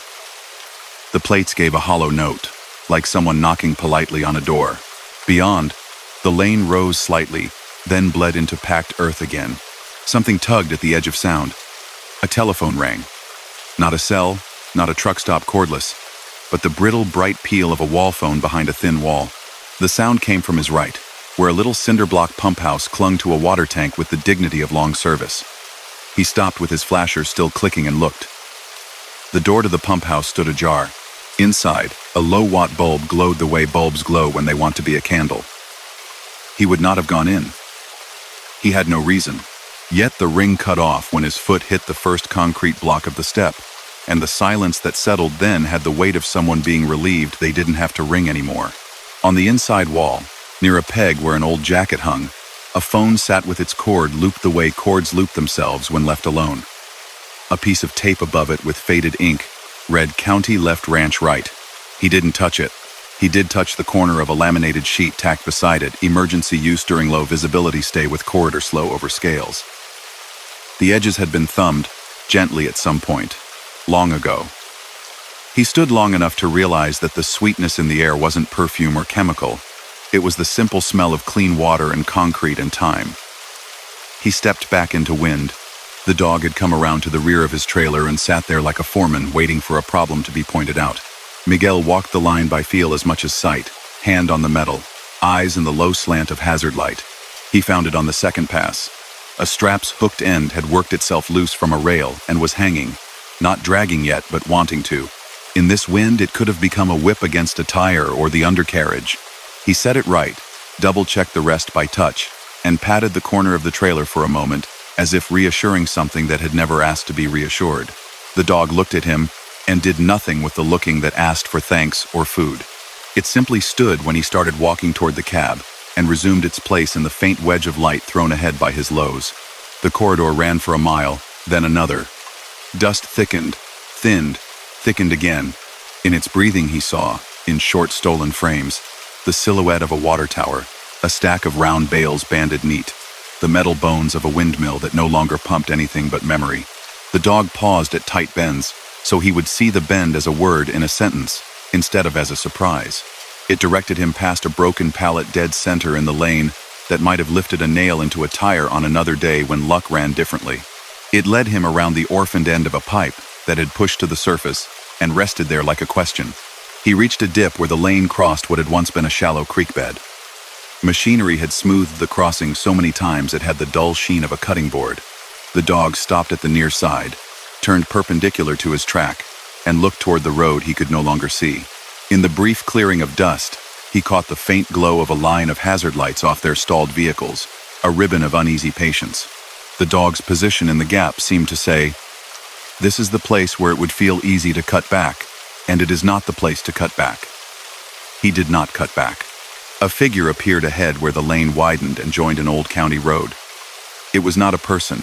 The plates gave a hollow note, like someone knocking politely on a door. Beyond, the lane rose slightly, then bled into packed earth again. Something tugged at the edge of sound. A telephone rang. Not a cell, not a truck stop cordless, but the brittle, bright peal of a wall phone behind a thin wall. The sound came from his right, where a little cinder block pump house clung to a water tank with the dignity of long service. He stopped with his flasher still clicking and looked. The door to the pump house stood ajar. Inside, a low-watt bulb glowed the way bulbs glow when they want to be a candle. He would not have gone in. He had no reason. Yet the ring cut off when his foot hit the first concrete block of the step, and the silence that settled then had the weight of someone being relieved they didn't have to ring anymore. On the inside wall, near a peg where an old jacket hung, a phone sat with its cord looped the way cords loop themselves when left alone. A piece of tape above it with faded ink read County Left Ranch Right. He didn't touch it. He did touch the corner of a laminated sheet tacked beside it, emergency use during low visibility, stay with cord or slow over scales. The edges had been thumbed, gently at some point, long ago. He stood long enough to realize that the sweetness in the air wasn't perfume or chemical. It was the simple smell of clean water and concrete and time. He stepped back into wind. The dog had come around to the rear of his trailer and sat there like a foreman waiting for a problem to be pointed out. Miguel walked the line by feel as much as sight, hand on the metal, eyes in the low slant of hazard light. He found it on the second pass. A strap's hooked end had worked itself loose from a rail and was hanging, not dragging yet but wanting to. In this wind, it could have become a whip against a tire or the undercarriage. He set it right, double-checked the rest by touch, and patted the corner of the trailer for a moment, as if reassuring something that had never asked to be reassured. The dog looked at him and did nothing with the looking that asked for thanks or food. It simply stood when he started walking toward the cab and resumed its place in the faint wedge of light thrown ahead by his lows. The corridor ran for a mile, then another. Dust thickened, thinned, thickened again. In its breathing he saw, in short stolen frames, the silhouette of a water tower, a stack of round bales banded neat, the metal bones of a windmill that no longer pumped anything but memory. The dog paused at tight bends, so he would see the bend as a word in a sentence, instead of as a surprise. It directed him past a broken pallet dead center in the lane that might have lifted a nail into a tire on another day when luck ran differently. It led him around the orphaned end of a pipe that had pushed to the surface and rested there like a question. He reached a dip where the lane crossed what had once been a shallow creek bed. Machinery had smoothed the crossing so many times it had the dull sheen of a cutting board. The dog stopped at the near side, turned perpendicular to his track, and looked toward the road he could no longer see. In the brief clearing of dust, he caught the faint glow of a line of hazard lights off their stalled vehicles, a ribbon of uneasy patience. The dog's position in the gap seemed to say, "This is the place where it would feel easy to cut back, and it is not the place to cut back." He did not cut back. A figure appeared ahead where the lane widened and joined an old county road. It was not a person.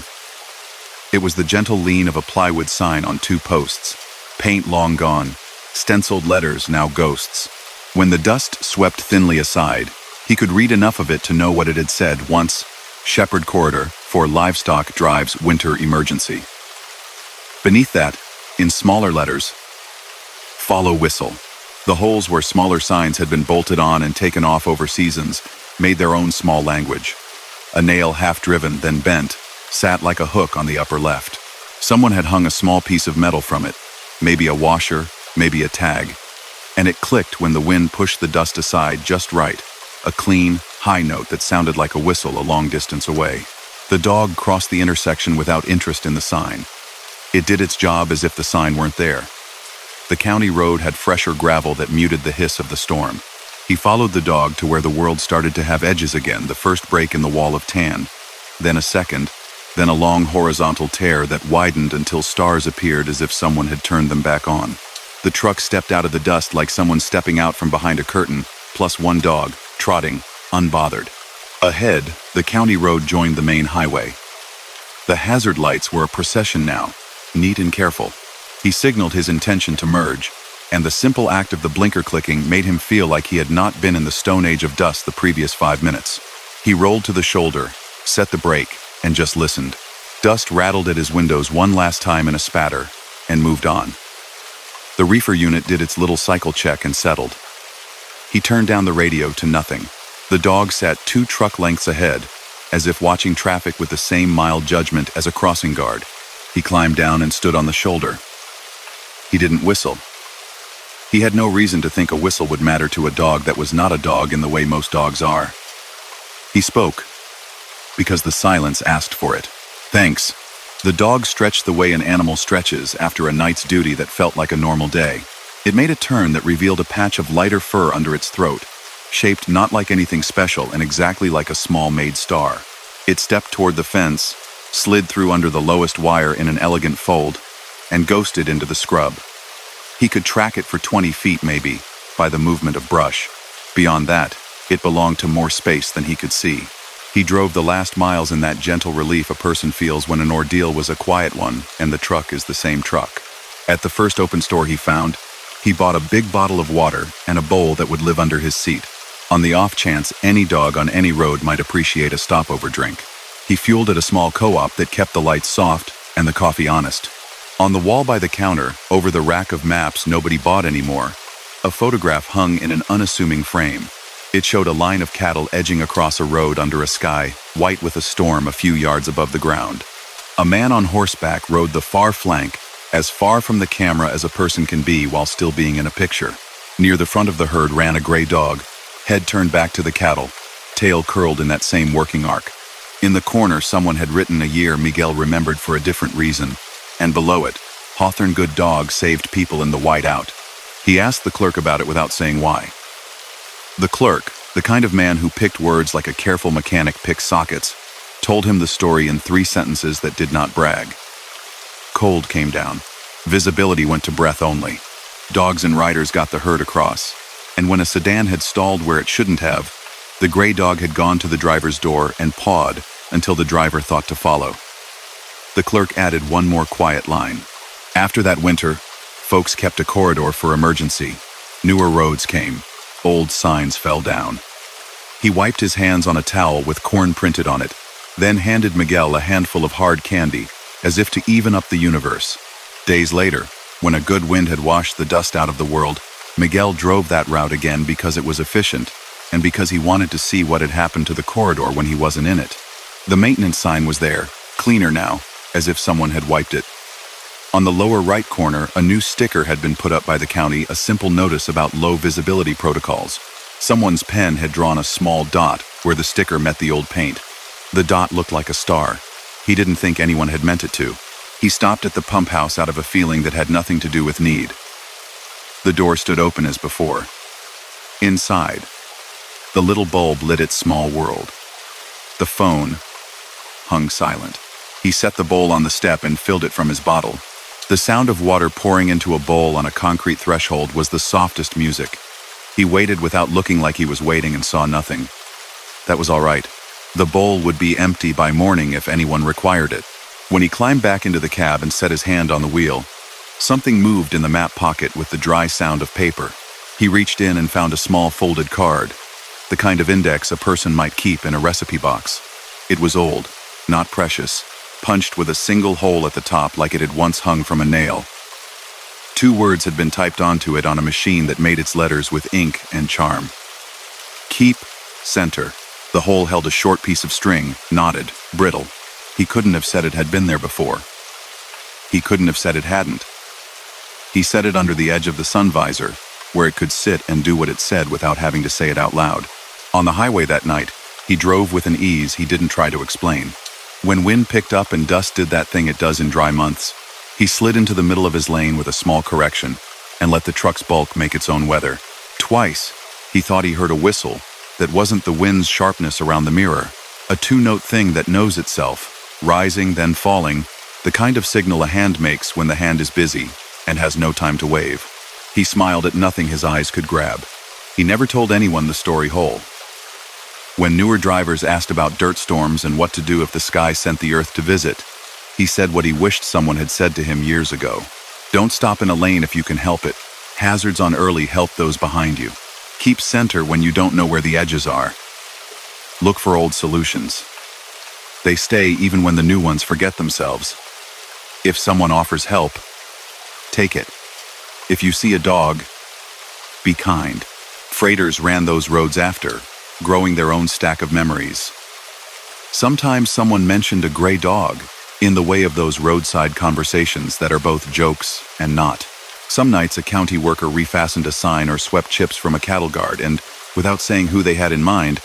It was the gentle lean of a plywood sign on two posts, paint long gone, stenciled letters now ghosts. When the dust swept thinly aside, he could read enough of it to know what it had said once: Shepherd Corridor for Livestock Drives Winter Emergency. Beneath that, in smaller letters, Follow Whistle. The holes where smaller signs had been bolted on and taken off over seasons made their own small language. A nail half-driven, then bent, sat like a hook on the upper left. Someone had hung a small piece of metal from it, maybe a washer, maybe a tag, and it clicked when the wind pushed the dust aside just right, a clean, high note that sounded like a whistle a long distance away. The dog crossed the intersection without interest in the sign. It did its job as if the sign weren't there. The county road had fresher gravel that muted the hiss of the storm. He followed the dog to where the world started to have edges again, the first break in the wall of tan, then a second, then a long horizontal tear that widened until stars appeared as if someone had turned them back on. The truck stepped out of the dust like someone stepping out from behind a curtain, plus one dog, trotting, unbothered. Ahead, the county road joined the main highway. The hazard lights were a procession now, neat and careful. He signaled his intention to merge, and the simple act of the blinker clicking made him feel like he had not been in the stone age of dust the previous 5 minutes. He rolled to the shoulder, set the brake, and just listened. Dust rattled at his windows one last time in a spatter, and moved on. The reefer unit did its little cycle check and settled. He turned down the radio to nothing. The dog sat 2 truck lengths ahead, as if watching traffic with the same mild judgment as a crossing guard. He climbed down and stood on the shoulder. He didn't whistle. He had no reason to think a whistle would matter to a dog that was not a dog in the way most dogs are. He spoke, because the silence asked for it. Thanks. The dog stretched the way an animal stretches after a night's duty that felt like a normal day. It made a turn that revealed a patch of lighter fur under its throat, shaped not like anything special and exactly like a small made star. It stepped toward the fence, slid through under the lowest wire in an elegant fold, and ghosted into the scrub. He could track it for 20 feet maybe, by the movement of brush. Beyond that, it belonged to more space than he could see. He drove the last miles in that gentle relief a person feels when an ordeal was a quiet one and the truck is the same truck. At the first open store he found, he bought a big bottle of water and a bowl that would live under his seat, on the off chance any dog on any road might appreciate a stopover drink. He fueled at a small co-op that kept the lights soft and the coffee honest. On the wall by the counter, over the rack of maps nobody bought anymore, a photograph hung in an unassuming frame. It showed a line of cattle edging across a road under a sky, white with a storm a few yards above the ground. A man on horseback rode the far flank, as far from the camera as a person can be while still being in a picture. Near the front of the herd ran a gray dog, head turned back to the cattle, tail curled in that same working arc. In the corner someone had written a year Miguel remembered for a different reason, and below it, Hawthorne Good Dog saved people in the whiteout. He asked the clerk about it without saying why. The clerk, the kind of man who picked words like a careful mechanic picks sockets, told him the story in 3 sentences that did not brag. Cold came down. Visibility went to breath only. Dogs and riders got the herd across, and when a sedan had stalled where it shouldn't have, the gray dog had gone to the driver's door and pawed until the driver thought to follow. The clerk added one more quiet line. After that winter, folks kept a corridor for emergency. Newer roads came. Old signs fell down. He wiped his hands on a towel with corn printed on it, then handed Miguel a handful of hard candy, as if to even up the universe. Days later, when a good wind had washed the dust out of the world, Miguel drove that route again because it was efficient, and because he wanted to see what had happened to the corridor when he wasn't in it. The maintenance sign was there, cleaner now, as if someone had wiped it. On the lower right corner, a new sticker had been put up by the county, a simple notice about low visibility protocols. Someone's pen had drawn a small dot where the sticker met the old paint. The dot looked like a star. He didn't think anyone had meant it to. He stopped at the pump house out of a feeling that had nothing to do with need. The door stood open as before. Inside, the little bulb lit its small world. The phone hung silent. He set the bowl on the step and filled it from his bottle. The sound of water pouring into a bowl on a concrete threshold was the softest music. He waited without looking like he was waiting and saw nothing. That was all right. The bowl would be empty by morning if anyone required it. When he climbed back into the cab and set his hand on the wheel, something moved in the map pocket with the dry sound of paper. He reached in and found a small folded card, the kind of index a person might keep in a recipe box. It was old, not precious, punched with a single hole at the top like it had once hung from a nail. 2 words had been typed onto it on a machine that made its letters with ink and charm. Keep center. The hole held a short piece of string, knotted, brittle. He couldn't have said it had been there before. He couldn't have said it hadn't. He set it under the edge of the sun visor, where it could sit and do what it said without having to say it out loud. On the highway that night, he drove with an ease he didn't try to explain. When wind picked up and dust did that thing it does in dry months, he slid into the middle of his lane with a small correction and let the truck's bulk make its own weather. Twice, he thought he heard a whistle that wasn't the wind's sharpness around the mirror, a 2-note thing that knows itself, rising then falling, the kind of signal a hand makes when the hand is busy and has no time to wave. He smiled at nothing his eyes could grab. He never told anyone the story whole. When newer drivers asked about dirt storms and what to do if the sky sent the earth to visit, he said what he wished someone had said to him years ago. Don't stop in a lane if you can help it. Hazards on early help those behind you. Keep center when you don't know where the edges are. Look for old solutions. They stay even when the new ones forget themselves. If someone offers help, take it. If you see a dog, be kind. Freighters ran those roads after, growing their own stack of memories. Sometimes someone mentioned a gray dog, in the way of those roadside conversations that are both jokes and not. Some nights a county worker refastened a sign or swept chips from a cattle guard and, without saying who they had in mind,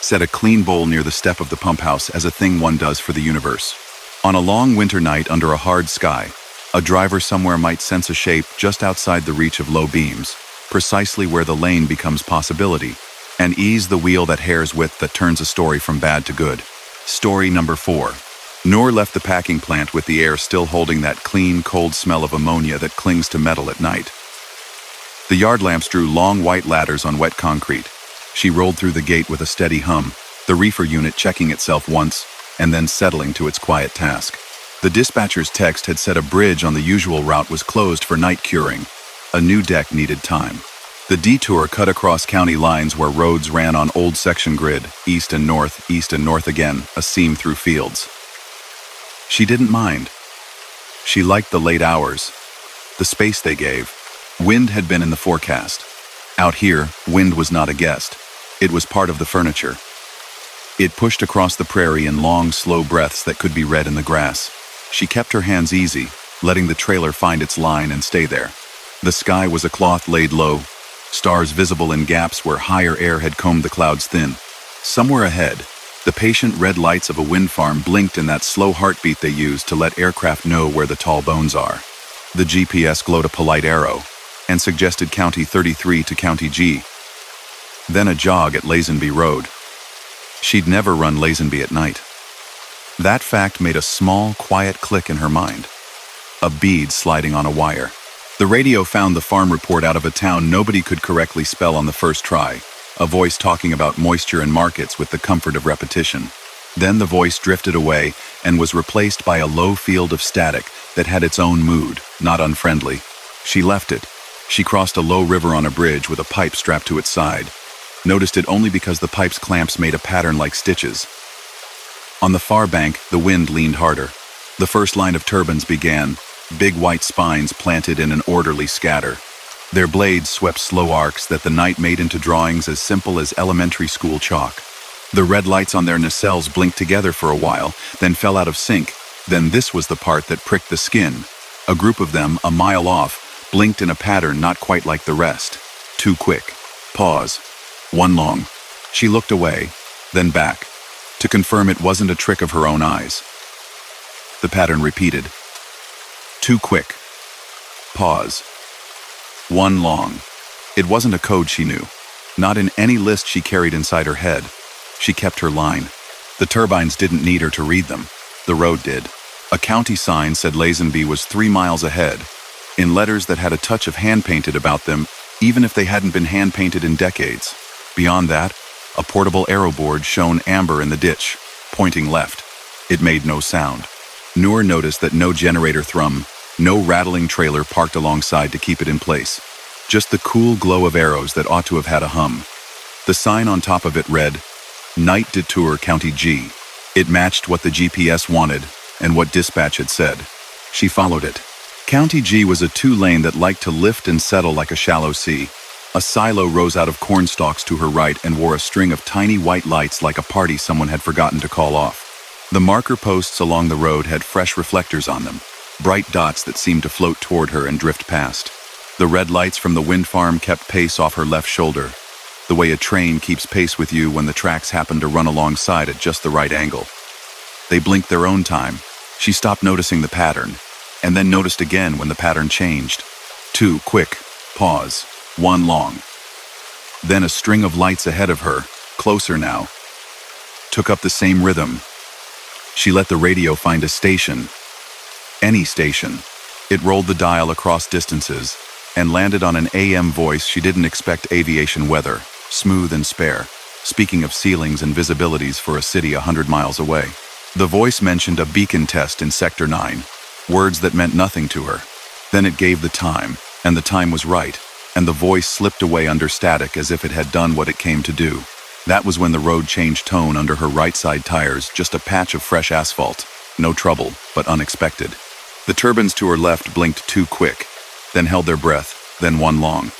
set a clean bowl near the step of the pump house as a thing one does for the universe. On a long winter night under a hard sky, a driver somewhere might sense a shape just outside the reach of low beams, precisely where the lane becomes possibility, and ease the wheel that hair's width that turns a story from bad to good. Story number 4. Noor left the packing plant with the air still holding that clean, cold smell of ammonia that clings to metal at night. The yard lamps drew long white ladders on wet concrete. She rolled through the gate with a steady hum, the reefer unit checking itself once and then settling to its quiet task. The dispatcher's text had said a bridge on the usual route was closed for night curing. A new deck needed time. The detour cut across county lines where roads ran on old section grid, east and north again, a seam through fields. She didn't mind. She liked the late hours, the space they gave. Wind had been in the forecast. Out here, wind was not a guest. It was part of the furniture. It pushed across the prairie in long, slow breaths that could be read in the grass. She kept her hands easy, letting the trailer find its line and stay there. The sky was a cloth laid low, stars visible in gaps where higher air had combed the clouds thin. Somewhere ahead, the patient red lights of a wind farm blinked in that slow heartbeat they use to let aircraft know where the tall bones are. The GPS glowed a polite arrow and suggested County 33 to County G. Then a jog at Lazenby Road. She'd never run Lazenby at night. That fact made a small, quiet click in her mind. A bead sliding on a wire. The radio found the farm report out of a town nobody could correctly spell on the first try, a voice talking about moisture and markets with the comfort of repetition. Then the voice drifted away and was replaced by a low field of static that had its own mood, not unfriendly. She left it. She crossed a low river on a bridge with a pipe strapped to its side. Noticed it only because the pipe's clamps made a pattern like stitches. On the far bank, the wind leaned harder. The first line of turbines began, big white spines planted in an orderly scatter. Their blades swept slow arcs that the night made into drawings as simple as elementary school chalk. The red lights on their nacelles blinked together for a while, then fell out of sync. Then this was the part that pricked the skin. A group of them, a mile off, blinked in a pattern not quite like the rest. Too quick. Pause. One long. She looked away, then back, to confirm it wasn't a trick of her own eyes. The pattern repeated. Too quick. Pause. One long. It wasn't a code she knew. Not in any list she carried inside her head. She kept her line. The turbines didn't need her to read them. The road did. A county sign said Lazenby was 3 miles ahead. In letters that had a touch of hand-painted about them, even if they hadn't been hand-painted in decades. Beyond that, a portable arrow board shone amber in the ditch, pointing left. It made no sound. Noor noticed that no generator thrum, no rattling trailer parked alongside to keep it in place. Just the cool glow of arrows that ought to have had a hum. The sign on top of it read, Night Detour County G. It matched what the GPS wanted and what dispatch had said. She followed it. County G was a two-lane that liked to lift and settle like a shallow sea. A silo rose out of corn stalks to her right and wore a string of tiny white lights like a party someone had forgotten to call off. The marker posts along the road had fresh reflectors on them, bright dots that seemed to float toward her and drift past. The red lights from the wind farm kept pace off her left shoulder, the way a train keeps pace with you when the tracks happen to run alongside at just the right angle. They blinked their own time. She stopped noticing the pattern, and then noticed again when the pattern changed. 2 quick, pause, 1 long. Then a string of lights ahead of her, closer now, took up the same rhythm. She let the radio find a station. Any station. It rolled the dial across distances and landed on an AM voice she didn't expect. Aviation weather, smooth and spare, speaking of ceilings and visibilities for a city 100 miles away. The voice mentioned a beacon test in Sector 9, words that meant nothing to her. Then it gave the time, and the time was right, and the voice slipped away under static as if it had done what it came to do. That was when the road changed tone under her right side tires, just a patch of fresh asphalt. No trouble, but unexpected. The turbines to her left blinked 2 quick, then held their breath, then 1 long.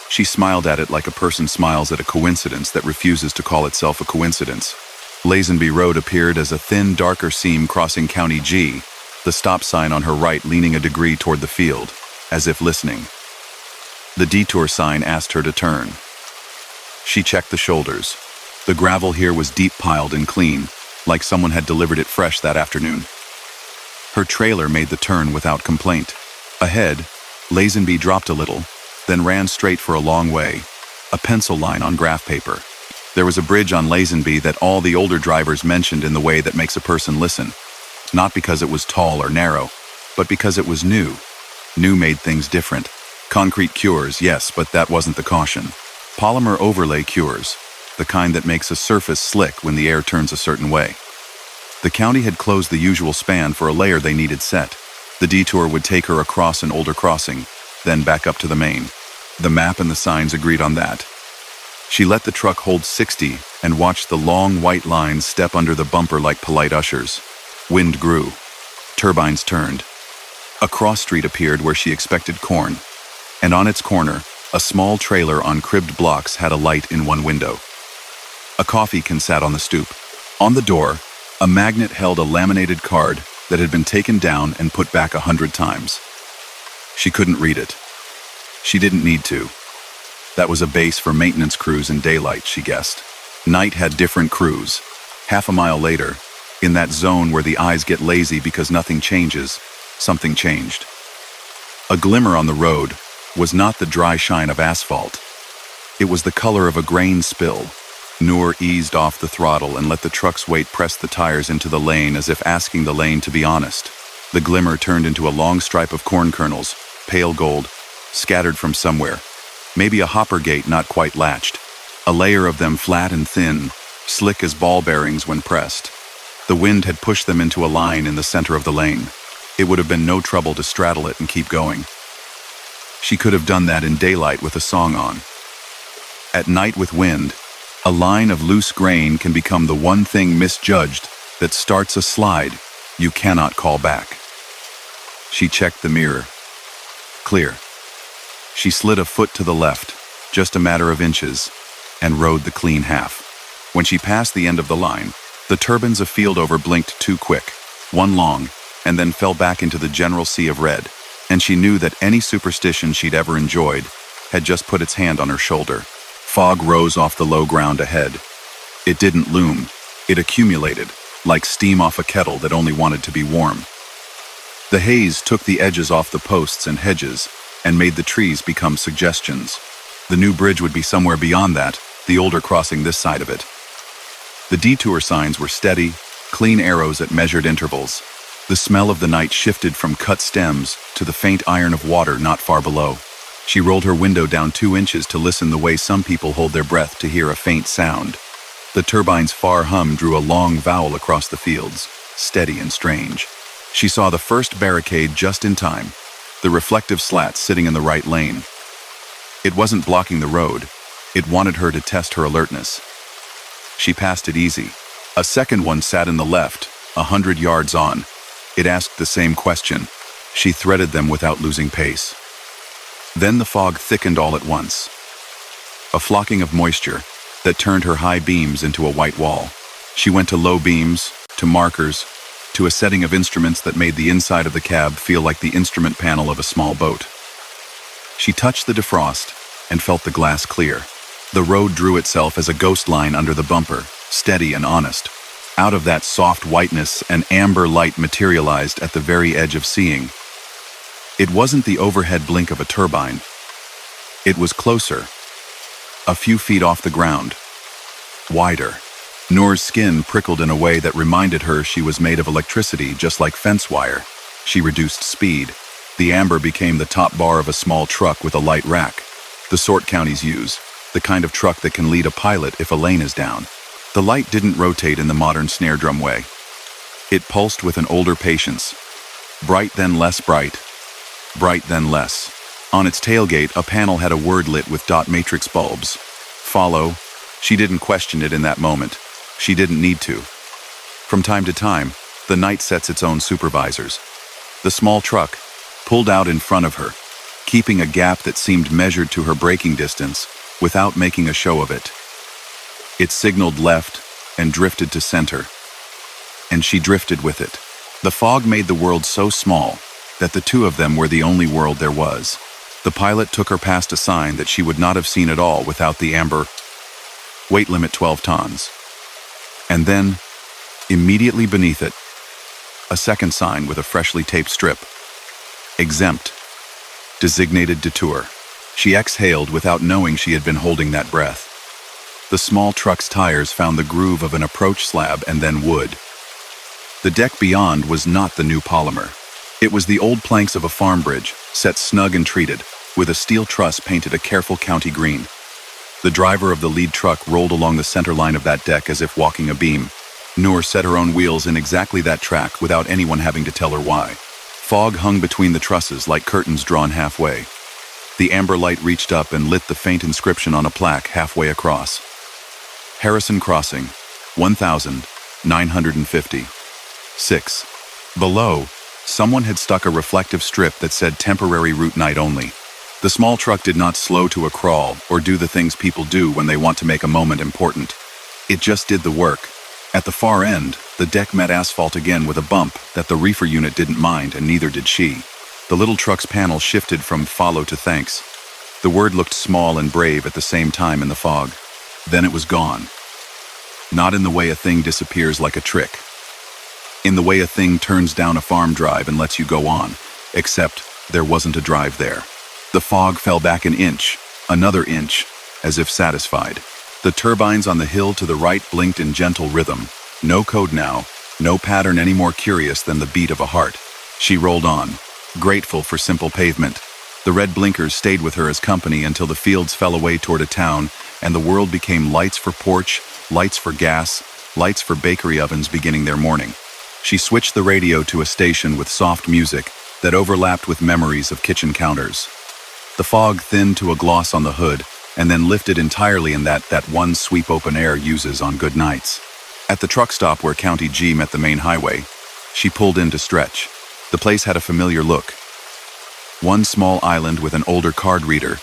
She smiled at it like a person smiles at a coincidence that refuses to call itself a coincidence. Lazenby Road appeared as a thin, darker seam crossing County G, the stop sign on her right leaning a degree toward the field, as if listening. The detour sign asked her to turn. She checked the shoulders. The gravel here was deep piled and clean, like someone had delivered it fresh that afternoon. Her trailer made the turn without complaint. Ahead, Lazenby dropped a little, then ran straight for a long way, a pencil line on graph paper. There was a bridge on Lazenby that all the older drivers mentioned in the way that makes a person listen. Not because it was tall or narrow, but because it was new. New made things different. Concrete cures, yes, but that wasn't the caution. Polymer overlay cures, the kind that makes a surface slick when the air turns a certain way. The county had closed the usual span for a layer they needed set. The detour would take her across an older crossing, then back up to the main. The map and the signs agreed on that. She let the truck hold 60 and watched the long white lines step under the bumper like polite ushers. Wind grew. Turbines turned. A cross street appeared where she expected corn, and on its corner, a small trailer on cribbed blocks had a light in one window. A coffee can sat on the stoop. On the door, a magnet held a laminated card that had been taken down and put back 100 times. She couldn't read it. She didn't need to. That was a base for maintenance crews in daylight, she guessed. Night had different crews. Half a mile later, in that zone where the eyes get lazy because nothing changes, something changed. A glimmer on the road was not the dry shine of asphalt. It was the color of a grain spill. Noor eased off the throttle and let the truck's weight press the tires into the lane as if asking the lane to be honest. The glimmer turned into a long stripe of corn kernels, pale gold, scattered from somewhere. Maybe a hopper gate not quite latched. A layer of them flat and thin, slick as ball bearings when pressed. The wind had pushed them into a line in the center of the lane. It would have been no trouble to straddle it and keep going. She could have done that in daylight with a song on. At night with wind, a line of loose grain can become the one thing misjudged that starts a slide you cannot call back. She checked the mirror. Clear. She slid a foot to the left, just a matter of inches, and rode the clean half. When she passed the end of the line, the turbines of field over blinked 2 quick, 1 long, and then fell back into the general sea of red, and she knew that any superstition she'd ever enjoyed had just put its hand on her shoulder. Fog rose off the low ground ahead. It didn't loom. It accumulated, like steam off a kettle that only wanted to be warm. The haze took the edges off the posts and hedges and made the trees become suggestions. The new bridge would be somewhere beyond that, the older crossing this side of it. The detour signs were steady, clean arrows at measured intervals. The smell of the night shifted from cut stems to the faint iron of water not far below. She rolled her window down 2 inches to listen the way some people hold their breath to hear a faint sound. The turbine's far hum drew a long vowel across the fields, steady and strange. She saw the first barricade just in time, the reflective slat sitting in the right lane. It wasn't blocking the road. It wanted her to test her alertness. She passed it easy. A second one sat in the left, 100 yards on. It asked the same question. She threaded them without losing pace. Then the fog thickened all at once. A flocking of moisture that turned her high beams into a white wall. She went to low beams, to markers, to a setting of instruments that made the inside of the cab feel like the instrument panel of a small boat. She touched the defrost and felt the glass clear. The road drew itself as a ghost line under the bumper, steady and honest. Out of that soft whiteness, an amber light materialized at the very edge of seeing. It wasn't the overhead blink of a turbine. It was closer, a few feet off the ground, wider. Noor's skin prickled in a way that reminded her she was made of electricity, just like fence wire. She reduced speed. The amber became the top bar of a small truck with a light rack, the sort counties use, the kind of truck that can lead a pilot if a lane is down. The light didn't rotate in the modern snare drum way. It pulsed with an older patience. Bright then less bright. Bright then less. On its tailgate, a panel had a word lit with dot matrix bulbs. Follow. She didn't question it in that moment. She didn't need to. From time to time, the night sets its own supervisors. The small truck pulled out in front of her, keeping a gap that seemed measured to her braking distance without making a show of it. It signaled left and drifted to center. And she drifted with it. The fog made the world so small that the two of them were the only world there was. The pilot took her past a sign that she would not have seen at all without the amber weight limit 12 tons. And then, immediately beneath it, a second sign with a freshly taped strip. Exempt. Designated detour. She exhaled without knowing she had been holding that breath. The small truck's tires found the groove of an approach slab and then wood. The deck beyond was not the new polymer. It was the old planks of a farm bridge, set snug and treated, with a steel truss painted a careful county green. The driver of the lead truck rolled along the center line of that deck as if walking a beam. Noor set her own wheels in exactly that track without anyone having to tell her why. Fog hung between the trusses like curtains drawn halfway. The amber light reached up and lit the faint inscription on a plaque halfway across. Harrison Crossing, 1,950. 6. Below, someone had stuck a reflective strip that said temporary route night only. The small truck did not slow to a crawl or do the things people do when they want to make a moment important. It just did the work. At the far end, the deck met asphalt again with a bump that the reefer unit didn't mind, and neither did she. The little truck's panel shifted from follow to thanks. The word looked small and brave at the same time in the fog. Then it was gone. Not in the way a thing disappears like a trick. In the way a thing turns down a farm drive and lets you go on, except there wasn't a drive there. The fog fell back an inch, another inch, as if satisfied. The turbines on the hill to the right blinked in gentle rhythm. No code now, no pattern any more curious than the beat of a heart. She rolled on, grateful for simple pavement. The red blinkers stayed with her as company until the fields fell away toward a town, and the world became lights for porch, lights for gas, lights for bakery ovens beginning their morning. She switched the radio to a station with soft music that overlapped with memories of kitchen counters. The fog thinned to a gloss on the hood, and then lifted entirely in that one sweep open air uses on good nights. At the truck stop where County G met the main highway, she pulled in to stretch. The place had a familiar look. One small island with an older card reader,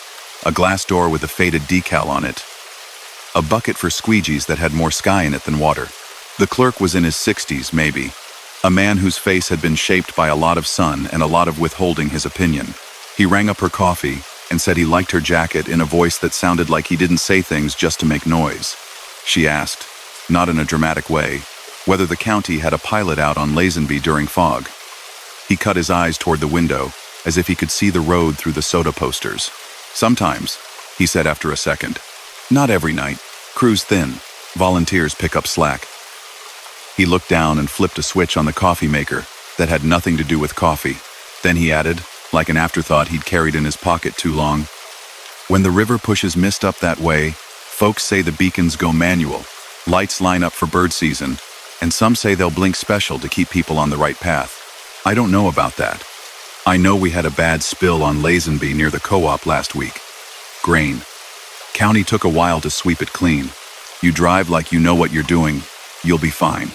a glass door with a faded decal on it, a bucket for squeegees that had more sky in it than water. The clerk was in his 60s, maybe, a man whose face had been shaped by a lot of sun and a lot of withholding his opinion. He rang up her coffee and said he liked her jacket in a voice that sounded like he didn't say things just to make noise. She asked, not in a dramatic way, whether the county had a pilot out on Lazenby during fog. He cut his eyes toward the window, as if he could see the road through the soda posters. Sometimes, he said after a second. Not every night. Crews thin. Volunteers pick up slack. He looked down and flipped a switch on the coffee maker that had nothing to do with coffee. Then he added, like an afterthought he'd carried in his pocket too long, When the river pushes mist up that way, folks say the beacons go manual, lights line up for bird season, and some say they'll blink special to keep people on the right path. I don't know about that. I know we had a bad spill on Lazenby near the co-op last week. Grain. County took a while to sweep it clean. You drive like you know what you're doing, you'll be fine.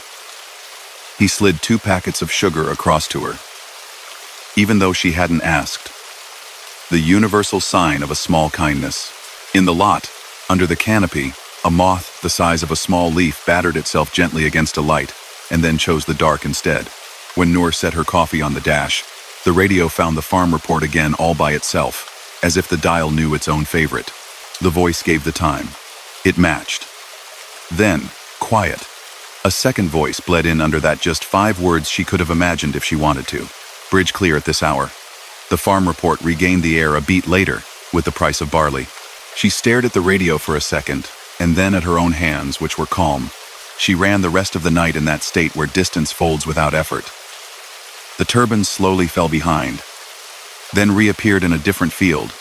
He slid 2 packets of sugar across to her, even though she hadn't asked. The universal sign of a small kindness. In the lot, under the canopy, a moth the size of a small leaf battered itself gently against a light, and then chose the dark instead. When Noor set her coffee on the dash, the radio found the farm report again all by itself, as if the dial knew its own favorite. The voice gave the time. It matched. Then, quiet. A second voice bled in under that, just 5 words she could have imagined if she wanted to. Bridge clear at this hour. The farm report regained the air a beat later, with the price of barley. She stared at the radio for a second, and then at her own hands, which were calm. She ran the rest of the night in that state where distance folds without effort. The turbines slowly fell behind, then reappeared in a different field,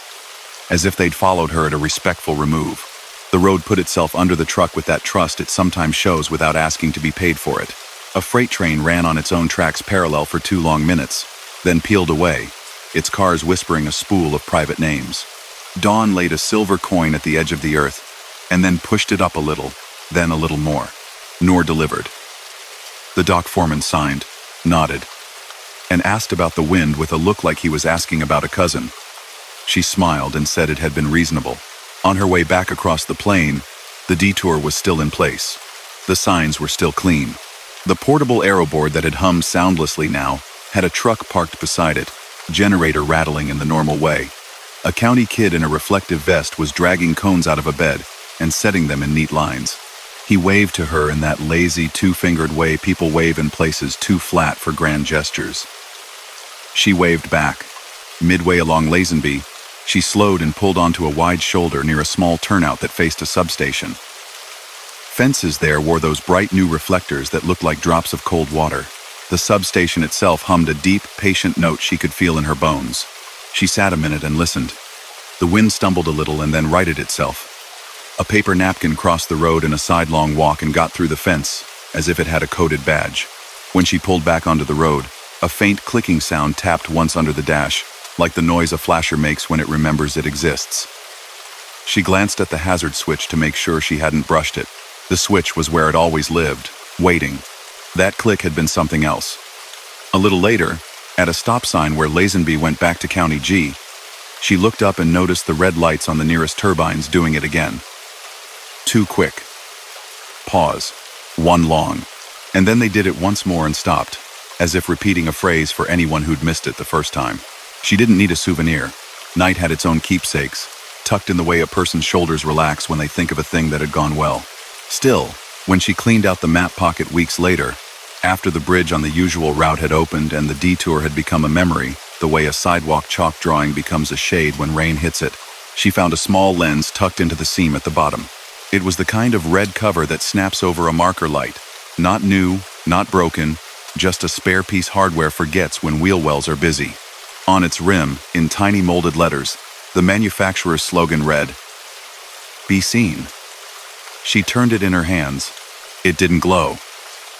as if they'd followed her at a respectful remove. The road put itself under the truck with that trust it sometimes shows without asking to be paid for it. A freight train ran on its own tracks parallel for 2 long minutes, then peeled away, its cars whispering a spool of private names. Dawn laid a silver coin at the edge of the earth, and then pushed it up a little, then a little more. Noor delivered. The dock foreman signed, nodded, and asked about the wind with a look like he was asking about a cousin. She smiled and said it had been reasonable. On her way back across the plain, the detour was still in place. The signs were still clean. The portable aeroboard that had hummed soundlessly now had a truck parked beside it, generator rattling in the normal way. A county kid in a reflective vest was dragging cones out of a bed and setting them in neat lines. He waved to her in that lazy 2-fingered way people wave in places too flat for grand gestures. She waved back. Midway along Lazenby, she slowed and pulled onto a wide shoulder near a small turnout that faced a substation. Fences there wore those bright new reflectors that looked like drops of cold water. The substation itself hummed a deep, patient note she could feel in her bones. She sat a minute and listened. The wind stumbled a little and then righted itself. A paper napkin crossed the road in a sidelong walk and got through the fence, as if it had a coded badge. When she pulled back onto the road, a faint clicking sound tapped once under the dash, like the noise a flasher makes when it remembers it exists. She glanced at the hazard switch to make sure she hadn't brushed it. The switch was where it always lived, waiting. That click had been something else. A little later, at a stop sign where Lazenby went back to County G, she looked up and noticed the red lights on the nearest turbines doing it again. 2 quick. Pause. 1 long. And then they did it once more and stopped, as if repeating a phrase for anyone who'd missed it the first time. She didn't need a souvenir. Night had its own keepsakes, tucked in the way a person's shoulders relax when they think of a thing that had gone well. Still, when she cleaned out the map pocket weeks later, after the bridge on the usual route had opened and the detour had become a memory, the way a sidewalk chalk drawing becomes a shade when rain hits it, she found a small lens tucked into the seam at the bottom. It was the kind of red cover that snaps over a marker light. Not new, not broken, just a spare piece hardware forgets when wheel wells are busy. On its rim, in tiny molded letters, the manufacturer's slogan read, "Be seen." She turned it in her hands. It didn't glow.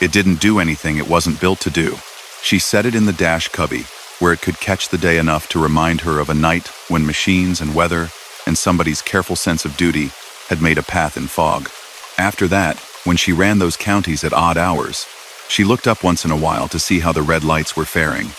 It didn't do anything it wasn't built to do. She set it in the dash cubby, where it could catch the day enough to remind her of a night when machines and weather and somebody's careful sense of duty had made a path in fog. After that, when she ran those counties at odd hours, she looked up once in a while to see how the red lights were faring.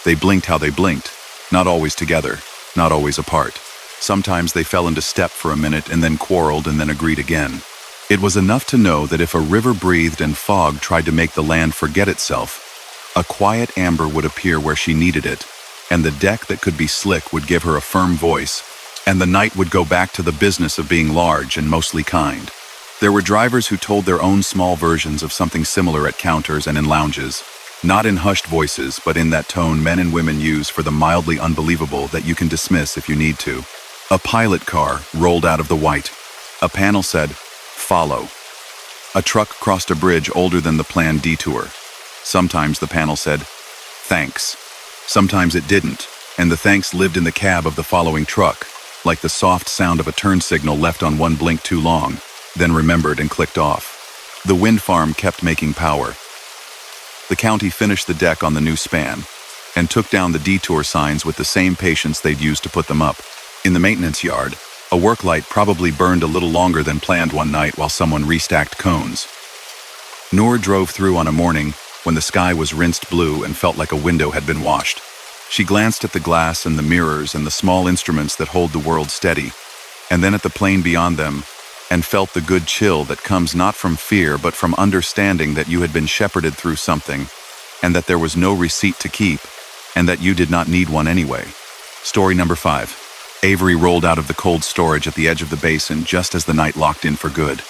They blinked how they blinked, not always together, not always apart. Sometimes they fell into step for a minute and then quarreled and then agreed again. It was enough to know that if a river breathed and fog tried to make the land forget itself, a quiet amber would appear where she needed it, and the deck that could be slick would give her a firm voice, and the night would go back to the business of being large and mostly kind. There were drivers who told their own small versions of something similar at counters and in lounges, not in hushed voices, but in that tone men and women use for the mildly unbelievable that you can dismiss if you need to. A pilot car rolled out of the white. A panel said, "Follow." A truck crossed a bridge older than the planned detour. Sometimes the panel said, "Thanks." Sometimes it didn't, and the thanks lived in the cab of the following truck, like the soft sound of a turn signal left on one blink too long, then remembered and clicked off. The wind farm kept making power. The county finished the deck on the new span and took down the detour signs with the same patience they'd used to put them up. In the maintenance yard, a work light probably burned a little longer than planned one night while someone restacked cones. Noor drove through on a morning when the sky was rinsed blue and felt like a window had been washed. She glanced at the glass and the mirrors and the small instruments that hold the world steady, and then at the plain beyond them, and felt the good chill that comes not from fear but from understanding that you had been shepherded through something, and that there was no receipt to keep, and that you did not need one anyway. Story number 5. Avery rolled out of the cold storage at the edge of the basin just as the night locked in for good.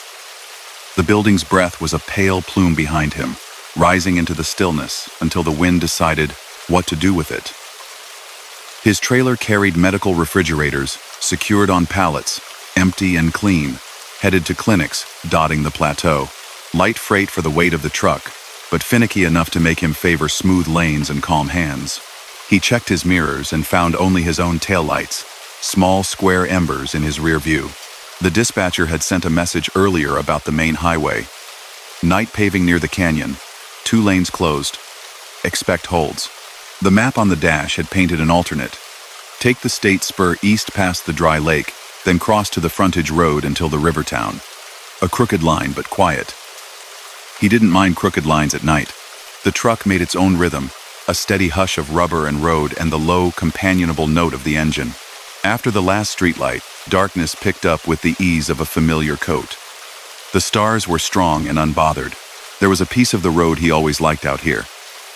The building's breath was a pale plume behind him, rising into the stillness until the wind decided what to do with it. His trailer carried medical refrigerators, secured on pallets, empty and clean, headed to clinics dotting the plateau. Light freight for the weight of the truck, but finicky enough to make him favor smooth lanes and calm hands. He checked his mirrors and found only his own taillights, small square embers in his rear view. The dispatcher had sent a message earlier about the main highway. Night paving near the canyon, 2 lanes closed. Expect holds. The map on the dash had painted an alternate. Take the state spur east past the dry lake, then cross to the frontage road until the river town. A crooked line, but quiet. He didn't mind crooked lines at night. The truck made its own rhythm, a steady hush of rubber and road and the low, companionable note of the engine. After the last streetlight, darkness picked up with the ease of a familiar coat. The stars were strong and unbothered. There was a piece of the road he always liked out here.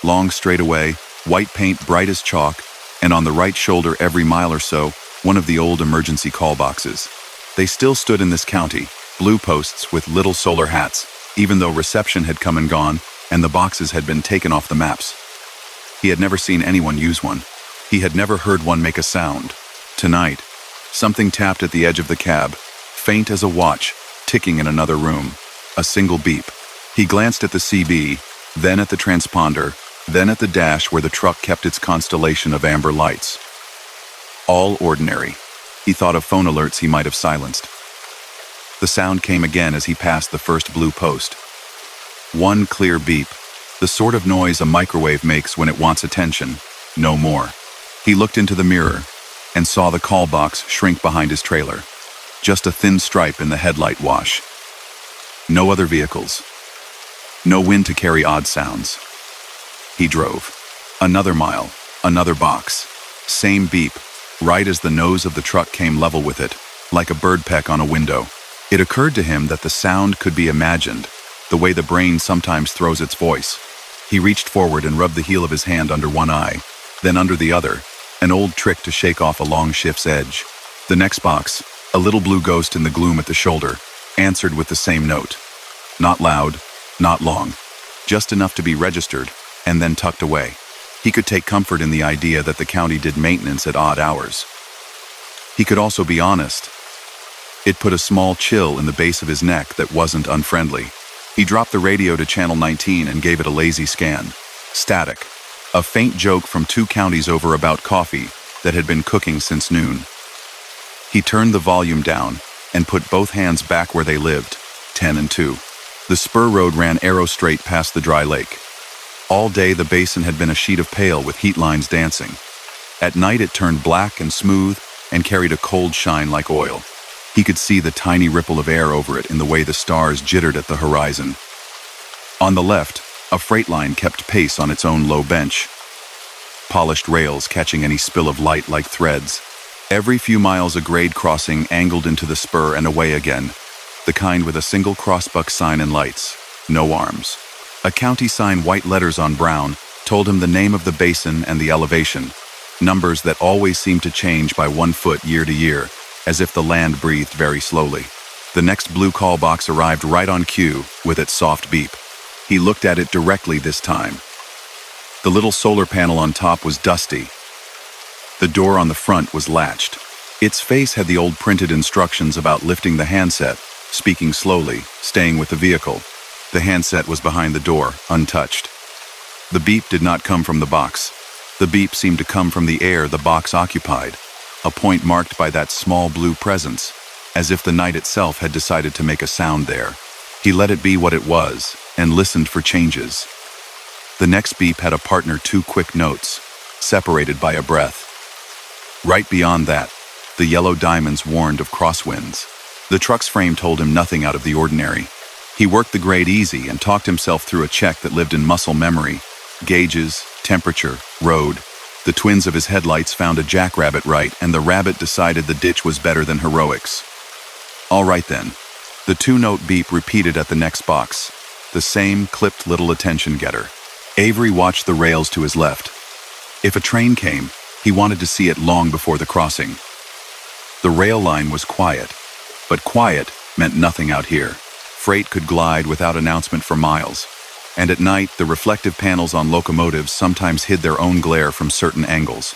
Long straightaway, white paint bright as chalk, and on the right shoulder every mile or so, one of the old emergency call boxes. They still stood in this county, blue posts with little solar hats, even though reception had come and gone, and the boxes had been taken off the maps. He had never seen anyone use one. He had never heard one make a sound. Tonight, something tapped at the edge of the cab, faint as a watch, ticking in another room. A single beep. He glanced at the CB, then at the transponder, then at the dash where the truck kept its constellation of amber lights. All ordinary. He thought of phone alerts he might have silenced. The sound came again as he passed the first blue post. One clear beep, the sort of noise a microwave makes when it wants attention, no more. He looked into the mirror and saw the call box shrink behind his trailer. Just a thin stripe in the headlight wash. No other vehicles. No wind to carry odd sounds. He drove. Another mile, another box. Same beep, right as the nose of the truck came level with it, like a bird peck on a window. It occurred to him that the sound could be imagined, the way the brain sometimes throws its voice. He reached forward and rubbed the heel of his hand under one eye, then under the other, an old trick to shake off a long shift's edge. The next box, a little blue ghost in the gloom at the shoulder, answered with the same note. Not loud, not long, just enough to be registered, and then tucked away. He could take comfort in the idea that the county did maintenance at odd hours. He could also be honest. It put a small chill in the base of his neck that wasn't unfriendly. He dropped the radio to channel 19 and gave it a lazy scan. Static. A faint joke from 2 counties over about coffee that had been cooking since noon. He turned the volume down and put both hands back where they lived, 10 and 2. The spur road ran arrow straight past the dry lake. All day the basin had been a sheet of pale with heat lines dancing. At night it turned black and smooth and carried a cold shine like oil. He could see the tiny ripple of air over it in the way the stars jittered at the horizon. On the left, a freight line kept pace on its own low bench. Polished rails catching any spill of light like threads. Every few miles a grade crossing angled into the spur and away again, the kind with a single crossbuck sign and lights, no arms. A county sign, white letters on brown, told him the name of the basin and the elevation, numbers that always seemed to change by 1 foot year to year, as if the land breathed very slowly. The next blue call box arrived right on cue with its soft beep. He looked at it directly this time. The little solar panel on top was dusty. The door on the front was latched. Its face had the old printed instructions about lifting the handset, speaking slowly, staying with the vehicle. The handset was behind the door, untouched. The beep did not come from the box. The beep seemed to come from the air the box occupied. a point marked by that small blue presence, as if the night itself had decided to make a sound there. He let it be what it was, and listened for changes. The next beep had a partner 2 quick notes, separated by a breath. Right beyond that, the yellow diamonds warned of crosswinds. The truck's frame told him nothing out of the ordinary. He worked the grade easy and talked himself through a check that lived in muscle memory. Gauges, temperature, road. The twins of his headlights found a jackrabbit right, and the rabbit decided the ditch was better than heroics. All right then. The 2-note beep repeated at the next box. The same clipped little attention getter. Avery watched the rails to his left. If a train came, he wanted to see it long before the crossing. The rail line was quiet, but quiet meant nothing out here. Freight could glide without announcement for miles, and at night the reflective panels on locomotives sometimes hid their own glare from certain angles.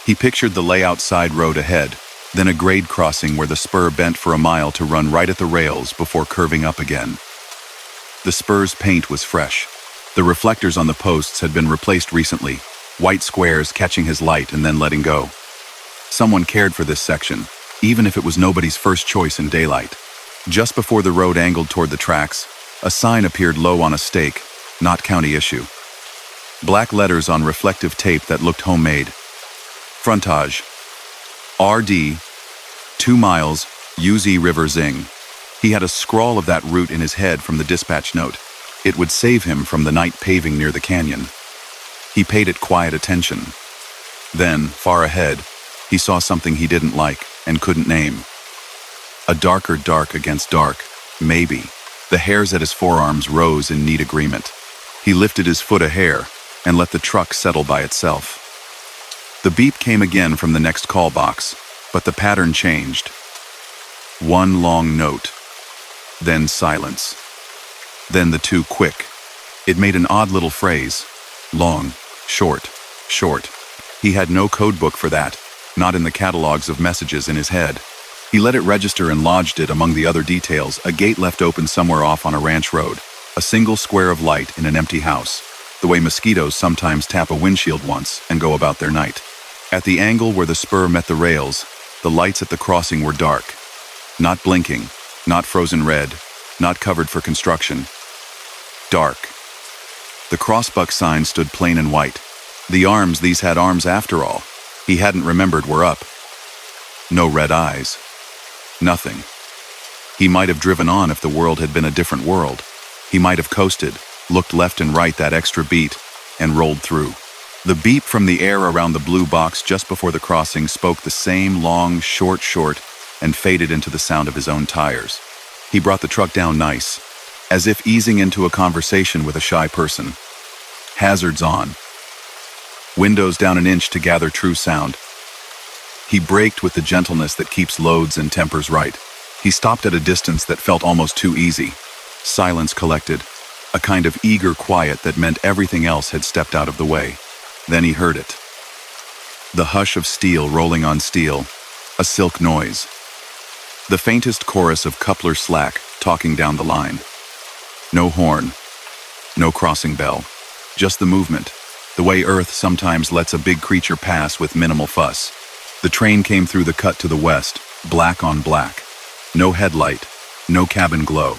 He pictured the layout side road ahead, then a grade crossing where the spur bent for a mile to run right at the rails before curving up again. The spur's paint was fresh. The reflectors on the posts had been replaced recently, white squares catching his light and then letting go. Someone cared for this section, even if it was nobody's first choice in daylight. Just before the road angled toward the tracks, a sign appeared low on a stake, "Not county issue." Black letters on reflective tape that looked homemade. Frontage. RD, 2 miles, UZ River Zing. He had a scrawl of that route in his head from the dispatch note. It would save him from the night paving near the canyon. He paid it quiet attention. Then, far ahead, he saw something he didn't like and couldn't name. A darker dark against dark, maybe. The hairs at his forearms rose in neat agreement. He lifted his foot a hair and let the truck settle by itself. The beep came again from the next call box, but the pattern changed. 1 long note, then silence, then the 2 quick. It made an odd little phrase. Long, short, short. He had no codebook for that, not in the catalogs of messages in his head. He let it register and lodged it among the other details, a gate left open somewhere off on a ranch road, a single square of light in an empty house, the way mosquitoes sometimes tap a windshield once and go about their night. At the angle where the spur met the rails, the lights at the crossing were dark. Not blinking, not frozen red, not covered for construction. Dark. The crossbuck sign stood plain and white. The arms, these had arms after all. He hadn't remembered were up. No red eyes. Nothing. He might have driven on if the world had been a different world. He might have coasted, looked left and right that extra beat, and rolled through. The beep from the air around the blue box just before the crossing spoke the same long, short, and faded into the sound of his own tires. He brought the truck down nice, as if easing into a conversation with a shy person. Hazards on. Windows down an inch to gather true sound. He braked with the gentleness that keeps loads and tempers right. He stopped at a distance that felt almost too easy. Silence collected, a kind of eager quiet that meant everything else had stepped out of the way. Then he heard it. The hush of steel rolling on steel, a silk noise. The faintest chorus of coupler slack talking down the line. No horn, no crossing bell, just the movement, the way Earth sometimes lets a big creature pass with minimal fuss. The train came through the cut to the west, black on black. No headlight, no cabin glow.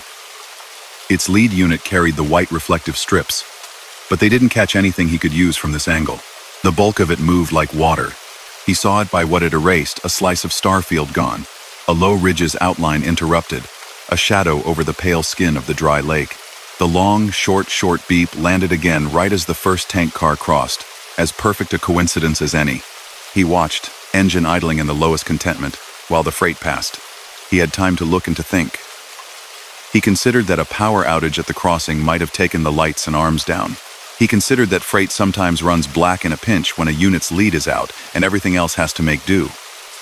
Its lead unit carried the white reflective strips, but they didn't catch anything he could use from this angle. The bulk of it moved like water. He saw it by what it erased, a slice of starfield gone, a low ridge's outline interrupted, a shadow over the pale skin of the dry lake. The long, short beep landed again right as the first tank car crossed, as perfect a coincidence as any. He watched, engine idling in the lowest contentment, while the freight passed. He had time to look and to think. He considered that a power outage at the crossing might have taken the lights and arms down. He considered that freight sometimes runs black in a pinch when a unit's lead is out and everything else has to make do.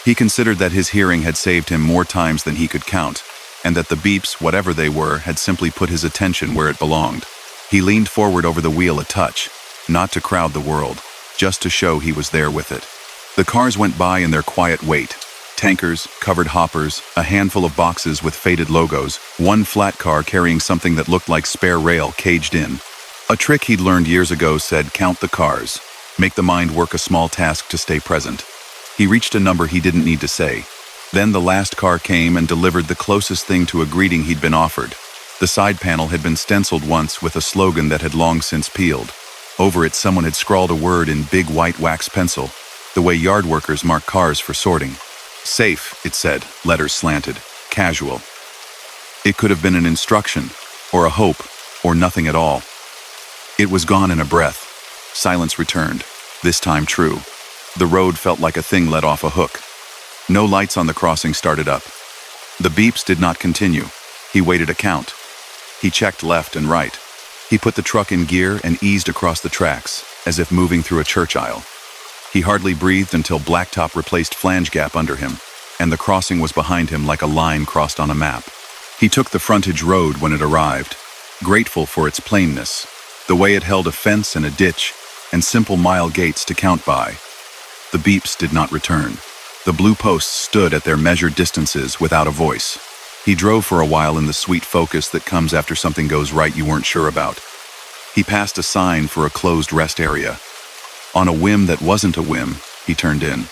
He considered that his hearing had saved him more times than he could count, and that the beeps, whatever they were, had simply put his attention where it belonged. He leaned forward over the wheel a touch, not to crowd the world, just to show he was there with it. The cars went by in their quiet wait. Tankers, covered hoppers, a handful of boxes with faded logos, one flat car carrying something that looked like spare rail caged in. A trick he'd learned years ago said, count the cars. Make the mind work a small task to stay present. He reached a number he didn't need to say. Then the last car came and delivered the closest thing to a greeting he'd been offered. The side panel had been stenciled once with a slogan that had long since peeled. Over it, someone had scrawled a word in big white wax pencil, the way yard workers mark cars for sorting. Safe, it said, letters slanted, casual. It could have been an instruction, or a hope, or nothing at all. It was gone in a breath. Silence returned, this time true. The road felt like a thing let off a hook. No lights on the crossing started up. The beeps did not continue. He waited a count. He checked left and right. He put the truck in gear and eased across the tracks, as if moving through a church aisle. He hardly breathed until blacktop replaced flange gap under him, and the crossing was behind him like a line crossed on a map. He took the frontage road when it arrived, grateful for its plainness, the way it held a fence and a ditch, and simple mile gates to count by. The beeps did not return. The blue posts stood at their measured distances without a voice. He drove for a while in the sweet focus that comes after something goes right you weren't sure about. He passed a sign for a closed rest area. On a whim that wasn't a whim, he turned in.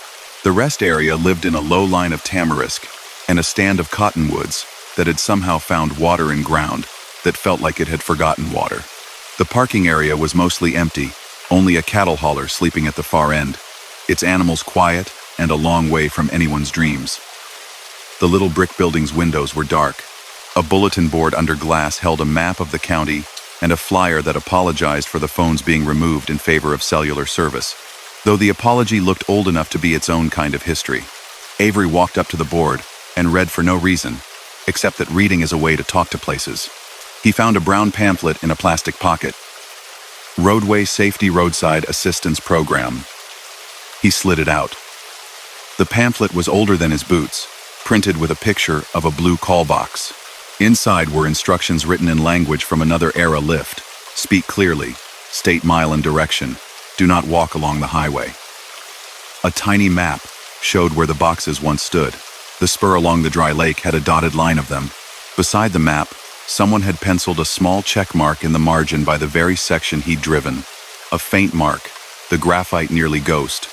The rest area lived in a low line of tamarisk and a stand of cottonwoods that had somehow found water in ground that felt like it had forgotten water. The parking area was mostly empty, only a cattle hauler sleeping at the far end, its animals quiet and a long way from anyone's dreams. The little brick building's windows were dark. A bulletin board under glass held a map of the county and a flyer that apologized for the phones being removed in favor of cellular service, though the apology looked old enough to be its own kind of history. Avery walked up to the board and read for no reason, except that reading is a way to talk to places. He found a brown pamphlet in a plastic pocket. Roadway Safety Roadside Assistance Program. He slid it out. The pamphlet was older than his boots, printed with a picture of a blue call box. Inside were instructions written in language from another era lift. Speak clearly, state mile and direction, do not walk along the highway. A tiny map showed where the boxes once stood. The spur along the dry lake had a dotted line of them. Beside the map, someone had penciled a small check mark in the margin by the very section he'd driven. A faint mark, the graphite nearly ghost,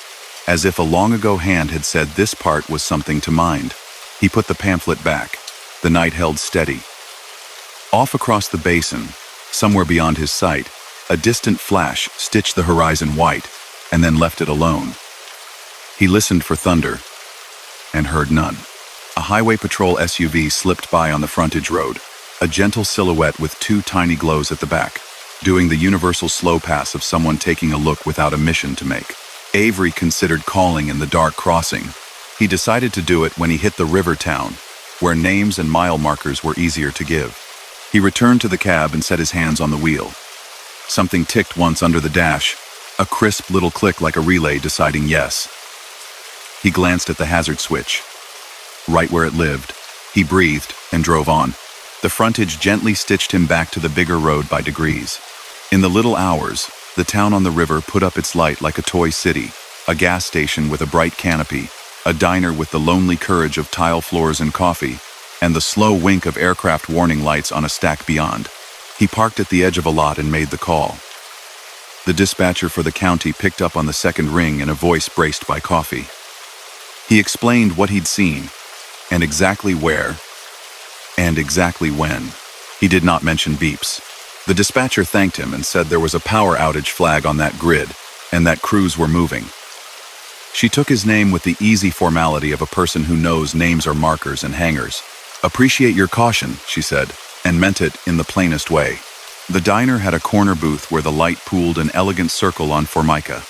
as if a long-ago hand had said this part was something to mind. He put the pamphlet back. The night held steady. Off across the basin, somewhere beyond his sight, a distant flash stitched the horizon white and then left it alone. He listened for thunder and heard none. A highway patrol SUV slipped by on the frontage road, a gentle silhouette with two tiny glows at the back, doing the universal slow pass of someone taking a look without a mission to make. Avery considered calling in the dark crossing. He decided to do it when he hit the river town, where names and mile markers were easier to give. He returned to the cab and set his hands on the wheel. Something ticked once under the dash, a crisp little click like a relay deciding yes. He glanced at the hazard switch. Right where it lived, he breathed and drove on. The frontage gently stitched him back to the bigger road by degrees. In the little hours, the town on the river put up its light like a toy city, a gas station with a bright canopy, a diner with the lonely courage of tile floors and coffee, and the slow wink of aircraft warning lights on a stack beyond. He parked at the edge of a lot and made the call. The dispatcher for the county picked up on the second ring in a voice braced by coffee. He explained what he'd seen, and exactly where, and exactly when. He did not mention beeps. The dispatcher thanked him and said there was a power outage flag on that grid, and that crews were moving. She took his name with the easy formality of a person who knows names are markers and hangers. "Appreciate your caution," she said, and meant it in the plainest way. The diner had a corner booth where the light pooled an elegant circle on formica.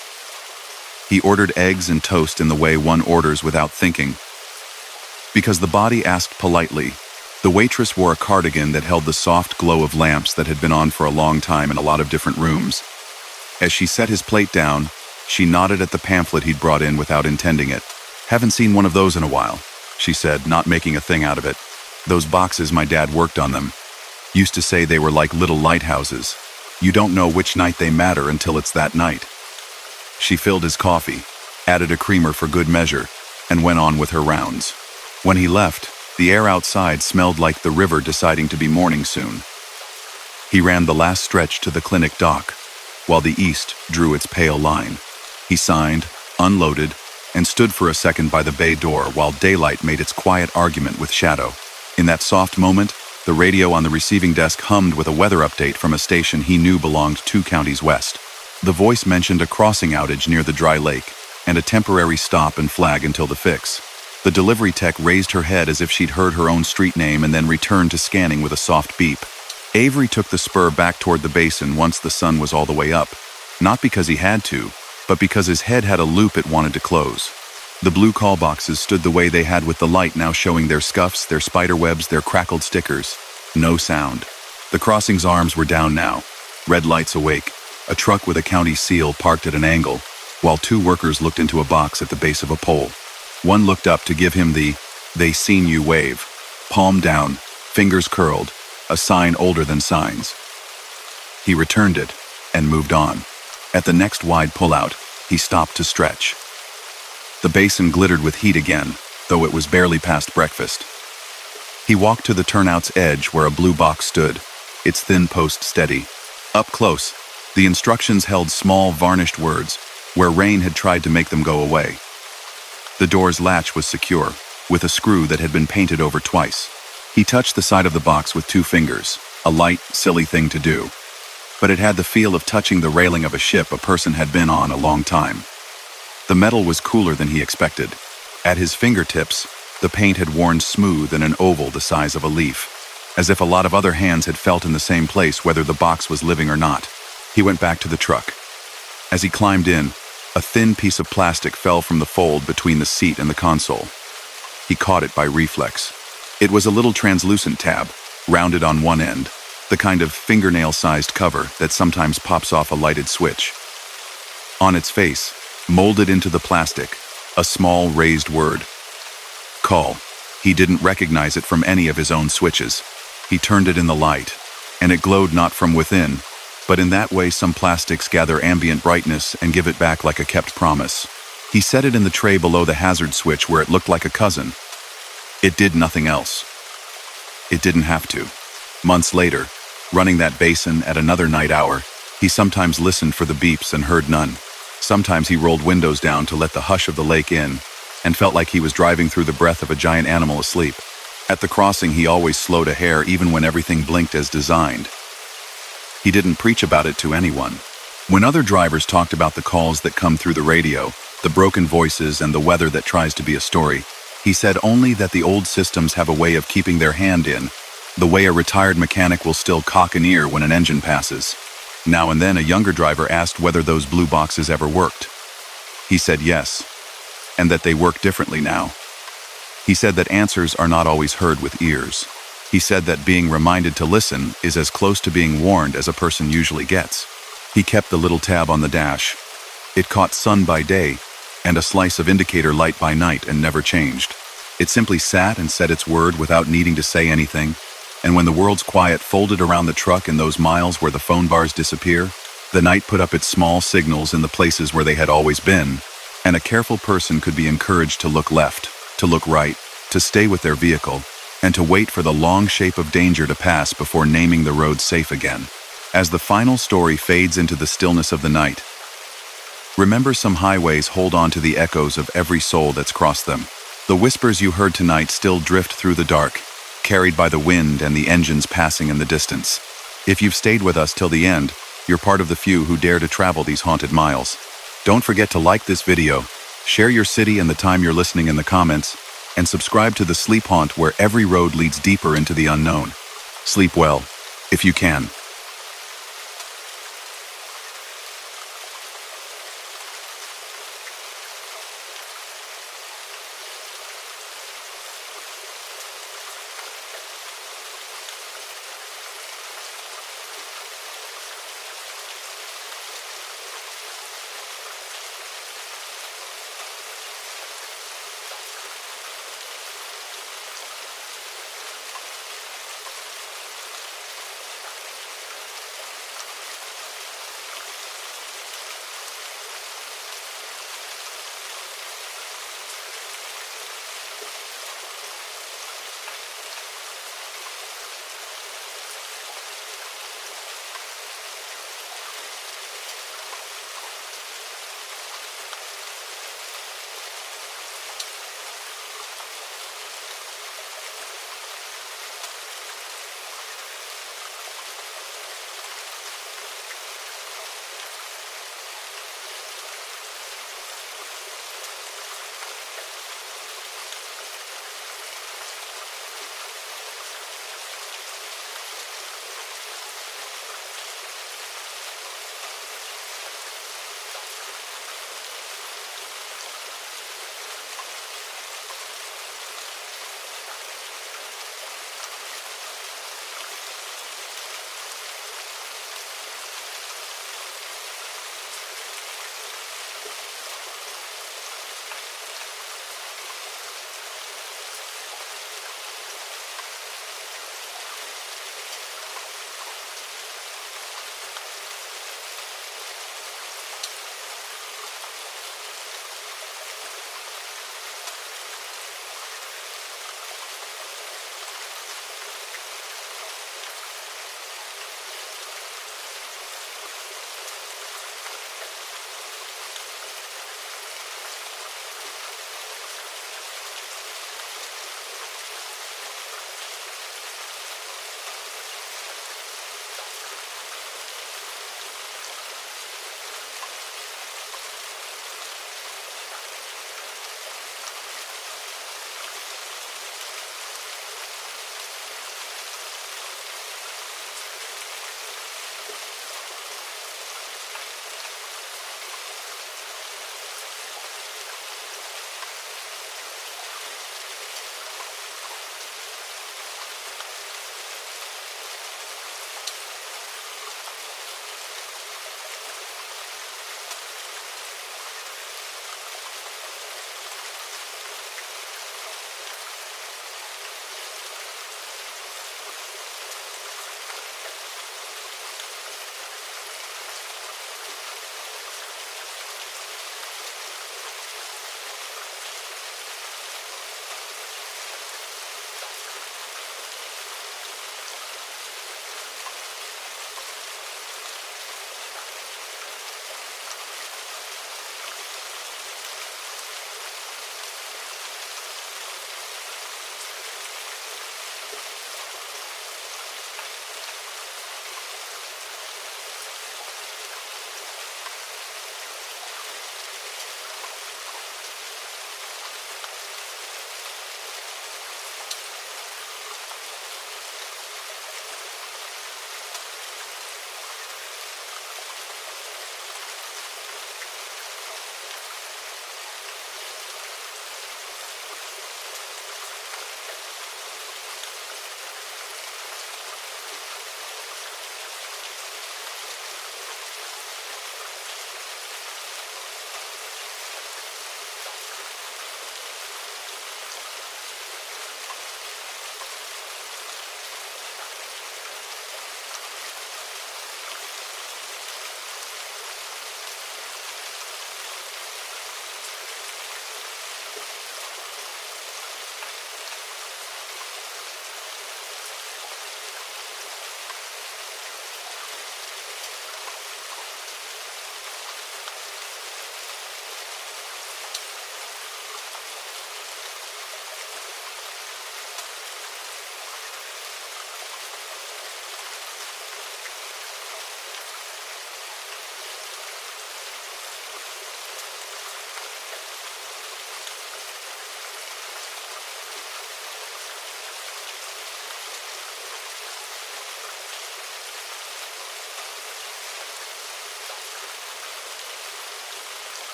He ordered eggs and toast in the way one orders without thinking. Because the body asked politely, the waitress wore a cardigan that held the soft glow of lamps that had been on for a long time in a lot of different rooms. As she set his plate down, she nodded at the pamphlet he'd brought in without intending it. "Haven't seen one of those in a while," she said, not making a thing out of it. "Those boxes, my dad worked on them. Used to say they were like little lighthouses. You don't know which night they matter until it's that night." She filled his coffee, added a creamer for good measure, and went on with her rounds. When he left, the air outside smelled like the river deciding to be morning soon. He ran the last stretch to the clinic dock, while the east drew its pale line. He signed, unloaded, and stood for a second by the bay door while daylight made its quiet argument with shadow. In that soft moment, the radio on the receiving desk hummed with a weather update from a station he knew belonged 2 counties west. The voice mentioned a crossing outage near the dry lake, and a temporary stop and flag until the fix. The delivery tech raised her head as if she'd heard her own street name and then returned to scanning with a soft beep. Avery took the spur back toward the basin once the sun was all the way up, not because he had to, but because his head had a loop it wanted to close. The blue call boxes stood the way they had with the light now showing their scuffs, their spider webs, their crackled stickers. No sound. The crossing's arms were down now, red lights awake, a truck with a county seal parked at an angle, while 2 workers looked into a box at the base of a pole. One looked up to give him the "they seen you" wave, palm down, fingers curled, a sign older than signs. He returned it and moved on. At the next wide pullout, he stopped to stretch. The basin glittered with heat again, though it was barely past breakfast. He walked to the turnout's edge where a blue box stood, its thin post steady. Up close, the instructions held small varnished words, where rain had tried to make them go away. The door's latch was secure, with a screw that had been painted over twice. He touched the side of the box with 2 fingers, a light, silly thing to do. But it had the feel of touching the railing of a ship a person had been on a long time. The metal was cooler than he expected. At his fingertips, the paint had worn smooth in an oval the size of a leaf, as if a lot of other hands had felt in the same place whether the box was living or not. He went back to the truck. As he climbed in, a thin piece of plastic fell from the fold between the seat and the console. He caught it by reflex. It was a little translucent tab, rounded on one end, the kind of fingernail-sized cover that sometimes pops off a lighted switch. On its face, molded into the plastic, a small raised word. Call. He didn't recognize it from any of his own switches. He turned it in the light, and it glowed not from within, but in that way some plastics gather ambient brightness and give it back like a kept promise. He set it in the tray below the hazard switch where it looked like a cousin. It did nothing else. It didn't have to. Months later, running that basin at another night hour, he sometimes listened for the beeps and heard none. Sometimes he rolled windows down to let the hush of the lake in, and felt like he was driving through the breath of a giant animal asleep. At the crossing, he always slowed a hair even when everything blinked as designed. He didn't preach about it to anyone. When other drivers talked about the calls that come through the radio, the broken voices and the weather that tries to be a story, he said only that the old systems have a way of keeping their hand in, the way a retired mechanic will still cock an ear when an engine passes. Now and then a younger driver asked whether those blue boxes ever worked. He said yes, and that they work differently now. He said that answers are not always heard with ears. He said that being reminded to listen is as close to being warned as a person usually gets. He kept the little tab on the dash. It caught sun by day and a slice of indicator light by night and never changed. It simply sat and said its word without needing to say anything, and when the world's quiet folded around the truck in those miles where the phone bars disappear, the night put up its small signals in the places where they had always been, and a careful person could be encouraged to look left, to look right, to stay with their vehicle, and to wait for the long shape of danger to pass before naming the road safe again. As the final story fades into the stillness of the night, remember some highways hold on to the echoes of every soul that's crossed them. The whispers you heard tonight still drift through the dark, carried by the wind and the engines passing in the distance. If you've stayed with us till the end, you're part of the few who dare to travel these haunted miles. Don't forget to like this video, share your city and the time you're listening in the comments, and subscribe to The Sleep Haunt, where every road leads deeper into the unknown. Sleep well, if you can.